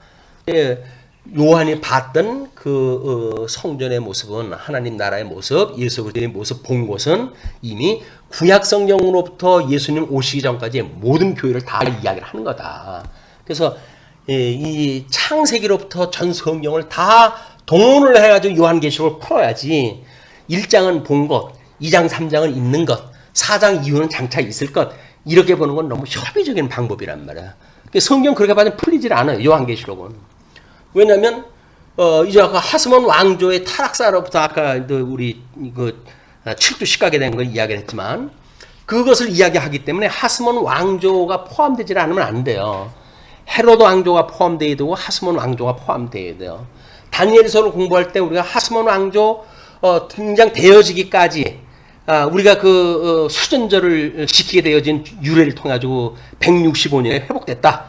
요한이 봤던 그 성전의 모습은 하나님 나라의 모습, 예수 그리스도의 모습 본 것은 이미 구약 성경으로부터 예수님 오시기 전까지 모든 교회를 다 이야기를 하는 거다. 그래서 이 창세기로부터 전 성경을 다 동원을 해가지고 요한계시록을 풀어야지 1장은 본 것, 2장, 3장은 있는 것, 4장 이후는 장차 있을 것, 이렇게 보는 건 너무 협의적인 방법이란 말이야. 성경 그렇게 봐도 풀리질 않아요, 요한계시록은. 왜냐면 이제 아까 하스몬 왕조의 타락사로부터 아까 우리 그 7주 시가게 된 걸 이야기를 했지만 그것을 이야기하기 때문에 하스몬 왕조가 포함되지 않으면 안 돼요. 헤로드 왕조가 포함되어야 되고 하스몬 왕조가 포함되어야 돼요. 다니엘서를 공부할 때 우리가 하스몬 왕조 등장되어지기까지 우리가 그 수전절을 지키게 되어진 유래를 통해 가지고 165년에 회복됐다.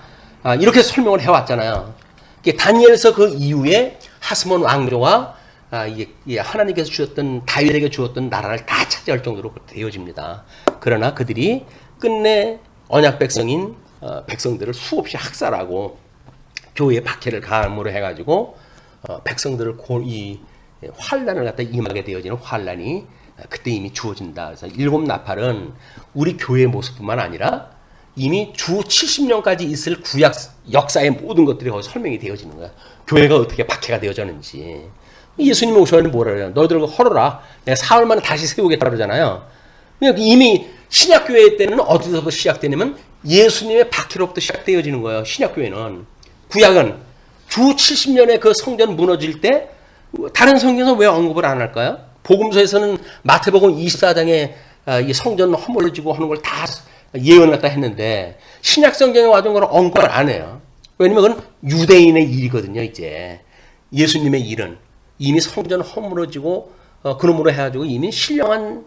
이렇게 설명을 해왔잖아요. 다니엘서 그 이후에 하스몬 왕조가 하나님께서 주셨던 다윗에게 주었던 나라를 다 차지할 정도로 되어집니다. 그러나 그들이 끝내 언약 백성인 백성들을 수없이 학살하고 교회에 박해를 가함으로 해가지고 백성들을 이 환란을 갖다 임하게 되어지는 환란이 그때 이미 주어진다. 그래서 일곱 나팔은 우리 교회의 모습뿐만 아니라 이미 주 70년까지 있을 구약 역사의 모든 것들이 거기 설명이 되어지는 거야. 교회가 어떻게 박해가 되어졌는지. 예수님이 오셔서 뭐라 그래요? 너희들 헐어라. 내가 사흘 만에 다시 세우겠다 그러잖아요. 이미 신약교회 때는 어디서부터 시작되냐면 예수님의 박해로부터 시작되어지는 거예요. 신약교회는. 구약은 주 70년에 그 성전 무너질 때 다른 성경에서 왜 언급을 안 할까요? 복음서에서는 마태복음 24장에 이 성전 허물어지고 하는 걸 다 예언을 갖다 했는데 신약 성경에 와준 거는 언급을 안 해요. 왜냐면 그건 유대인의 일이거든요. 이제 예수님의 일은 이미 성전 허물어지고 그놈으로 해가지고 이미 신령한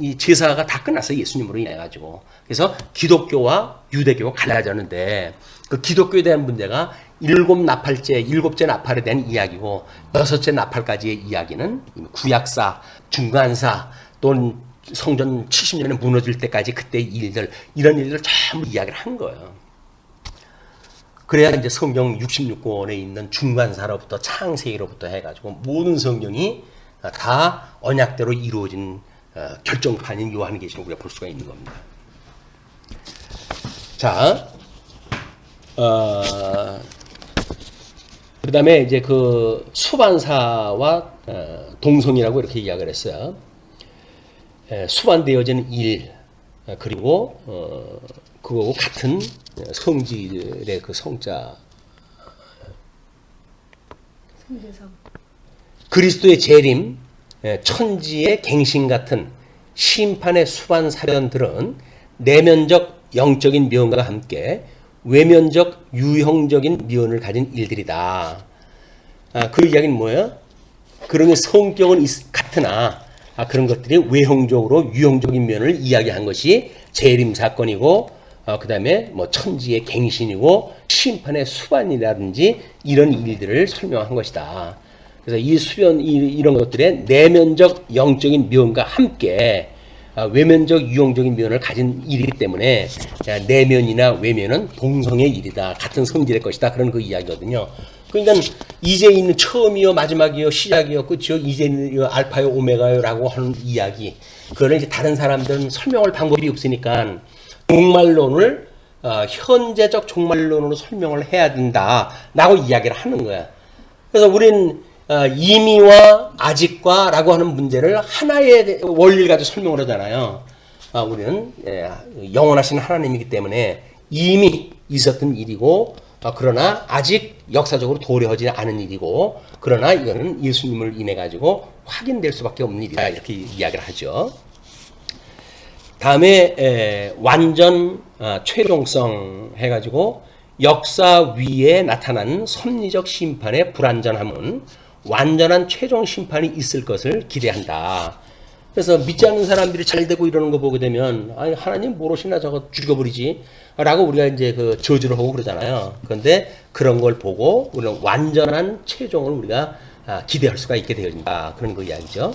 이 제사가 다 끝났어요. 예수님으로 인해가지고. 그래서 기독교와 유대교가 갈라졌는데 그 기독교에 대한 문제가 일곱 나팔째, 일곱째 나팔에 대한 이야기고 여섯째 나팔까지의 이야기는 구약사, 중간사 또는 성전 70년에 무너질 때까지 그때 일들, 이런 일들을 전부 이야기를 한 거예요. 그래야 이제 성경 66권에 있는 중간사로부터 창세기로부터 해가지고 모든 성경이 다 언약대로 이루어진 결정판인 요한계시록 우리가 볼 수가 있는 겁니다. 자, 그 다음에 이제 그 수반사와 동성이라고 이렇게 이야기를 했어요. 수반되어지는 일, 그리고 그거하고 같은 성질의 그 성자. 그리스도의 재림, 천지의 갱신 같은 심판의 수반 사련들은 내면적 영적인 미언과 함께 외면적 유형적인 미언을 가진 일들이다. 그 이야기는 뭐예요? 그런 성격은 같으나 그런 것들이 외형적으로 유형적인 면을 이야기한 것이 재림 사건이고, 그 다음에 뭐 천지의 갱신이고 심판의 수반이라든지 이런 일들을 설명한 것이다. 그래서 이 수변 이런 것들의 내면적 영적인 면과 함께 외면적 유형적인 면을 가진 일이기 때문에 내면이나 외면은 동성의 일이다. 같은 성질의 것이다. 그런 그 이야기거든요. 그러니까 이제 있는 처음이요, 마지막이요, 시작이요, 끝이요, 이제는 알파요, 오메가요라고 하는 이야기. 그거는 이제 다른 사람들은 설명할 방법이 없으니까 종말론을 현재적 종말론으로 설명을 해야 된다라고 이야기를 하는 거야. 그래서 우리는 이미와 아직과라고 하는 문제를 하나의 원리를 가지고 설명을 하잖아요. 우리는 영원하신 하나님이기 때문에 이미 있었던 일이고, 그러나 아직 역사적으로 도래하지 않은 일이고, 그러나 이거는 예수님을 인해 가지고 확인될 수밖에 없는 일이다. 이렇게 이야기를 하죠. 다음에 완전 최종성 해가지고 역사 위에 나타나는 섭리적 심판의 불완전함은 완전한 최종 심판이 있을 것을 기대한다. 그래서 믿지 않는 사람들이 잘 되고 이러는 거 보게 되면, 아니, 하나님 모르시나 저거 죽여버리지 라고 우리가 이제 그 저주를 하고 그러잖아요. 그런데 그런 걸 보고 우리는 완전한 최종을 우리가 기대할 수가 있게 되어진다. 그런 거 이야기죠.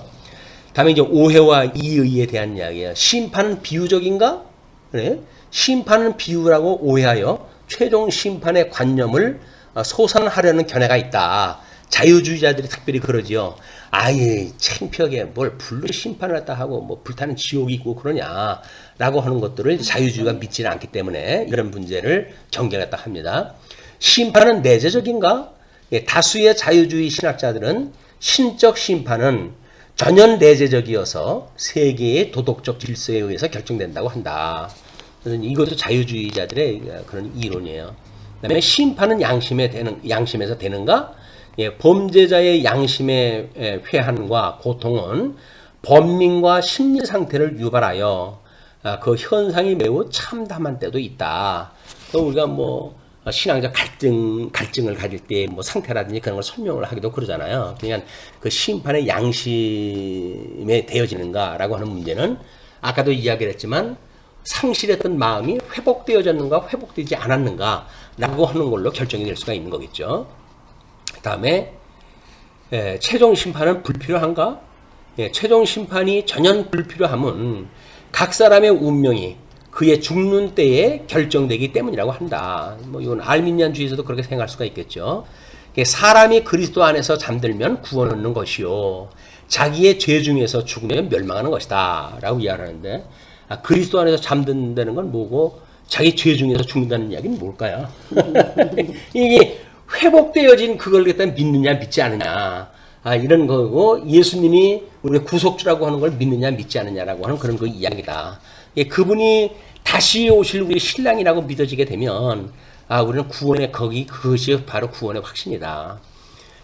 다음에 이제 오해와 이의에 대한 이야기예요. 심판은 비유적인가? 그래? 심판은 비유라고 오해하여 최종 심판의 관념을 소산하려는 견해가 있다. 자유주의자들이 특별히 그러지요. 아예 창피하게 뭘 불로 심판을 했다 하고 뭐 불타는 지옥이 있고 그러냐 라고 하는 것들을 자유주의가 믿지는 않기 때문에 이런 문제를 전개했다 합니다. 심판은 내재적인가? 다수의 자유주의 신학자들은 신적 심판은 전혀 내재적이어서 세계의 도덕적 질서에 의해서 결정된다고 한다. 그래서 이것도 자유주의자들의 그런 이론이에요. 그다음에 심판은 양심에서 되는가? 범죄자의 양심의 회한과 고통은 범민과 심리 상태를 유발하여 그 현상이 매우 참담한 때도 있다. 우리가 뭐 신앙적 갈증을 가질 때 뭐 상태라든지 그런 걸 설명을 하기도 그러잖아요. 그냥 그 심판의 양심에 되어지는가라고 하는 문제는 아까도 이야기를 했지만 상실했던 마음이 회복되어졌는가 회복되지 않았는가라고 하는 걸로 결정이 될 수가 있는 거겠죠. 그 다음에 최종 심판은 불필요한가? 최종 심판이 전혀 불필요함은 각 사람의 운명이 그의 죽는 때에 결정되기 때문이라고 한다. 뭐 이건 알미니안주의에서도 그렇게 생각할 수가 있겠죠. 사람이 그리스도 안에서 잠들면 구원 얻는 것이요, 자기의 죄 중에서 죽으면 멸망하는 것이다 라고 이야기하는데, 그리스도 안에서 잠든다는 건 뭐고 자기 죄 중에서 죽는다는 이야기는 뭘까요? 이게 회복되어진 그걸 갖다 믿느냐 믿지 않느냐, 이런 거고, 예수님이 우리의 구속주라고 하는 걸 믿느냐 믿지 않느냐라고 하는 그런 그 이야기다. 그분이 다시 오실 우리 신랑이라고 믿어지게 되면 우리는 구원의 그것이 바로 구원의 확신이다.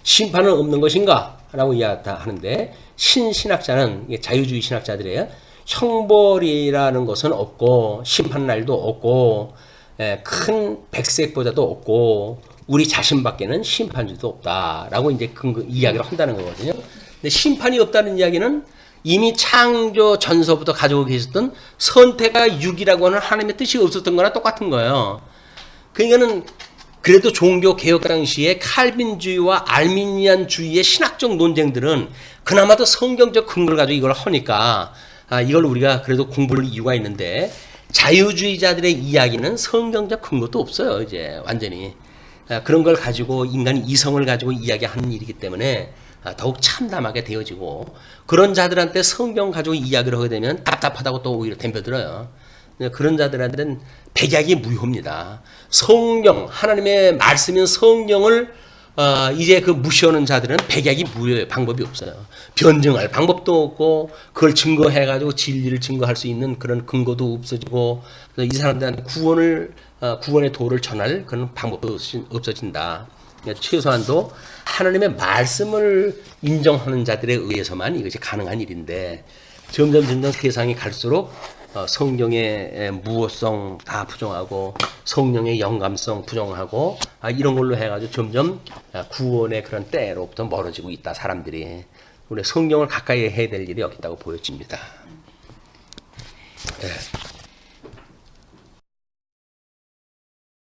심판은 없는 것인가? 라고 이야기하는데, 신신학자는, 자유주의 신학자들이에요. 형벌이라는 것은 없고 심판날도 없고 큰 백색보다도 없고 우리 자신밖에는 심판주도 없다라고 이제 이야기를 한다는 거거든요. 근데 심판이 없다는 이야기는 이미 창조 전서부터 가지고 계셨던 선택과 육이라고 하는 하나님의 뜻이 없었던 거나 똑같은 거예요. 그러니까는 그래도 종교 개혁 당시에 칼빈주의와 알미니안주의의 신학적 논쟁들은 그나마도 성경적 근거를 가지고 이걸 하니까 이걸 우리가 그래도 공부할 이유가 있는데, 자유주의자들의 이야기는 성경적 근거도 없어요. 이제 완전히 그런 걸 가지고 인간이 이성을 가지고 이야기하는 일이기 때문에 더욱 참담하게 되어지고 그런 자들한테 성경 가지고 이야기를 하게 되면 답답하다고 또 오히려 덤벼들어요. 그런 자들한테는 백약이 무효입니다. 성경 하나님의 말씀인 성경을 이제 그 무시하는 자들은 백약이 무효예요. 방법이 없어요. 변증할 방법도 없고 그걸 증거해가지고 진리를 증거할 수 있는 그런 근거도 없어지고 이 사람들한테 구원의 도를 전할 그런 방법도 없어진다. 최소한도 하나님의 말씀을 인정하는 자들에 의해서만 이것이 가능한 일인데 점점 세상이 갈수록 성경의 무호성 다 부정하고 성령의 영감성 부정하고 이런 걸로 해가지고 점점 구원의 그런 때로부터 멀어지고 있다. 사람들이 우리 성경을 가까이 해야 될 일이 여기 있다고 보여집니다. 네.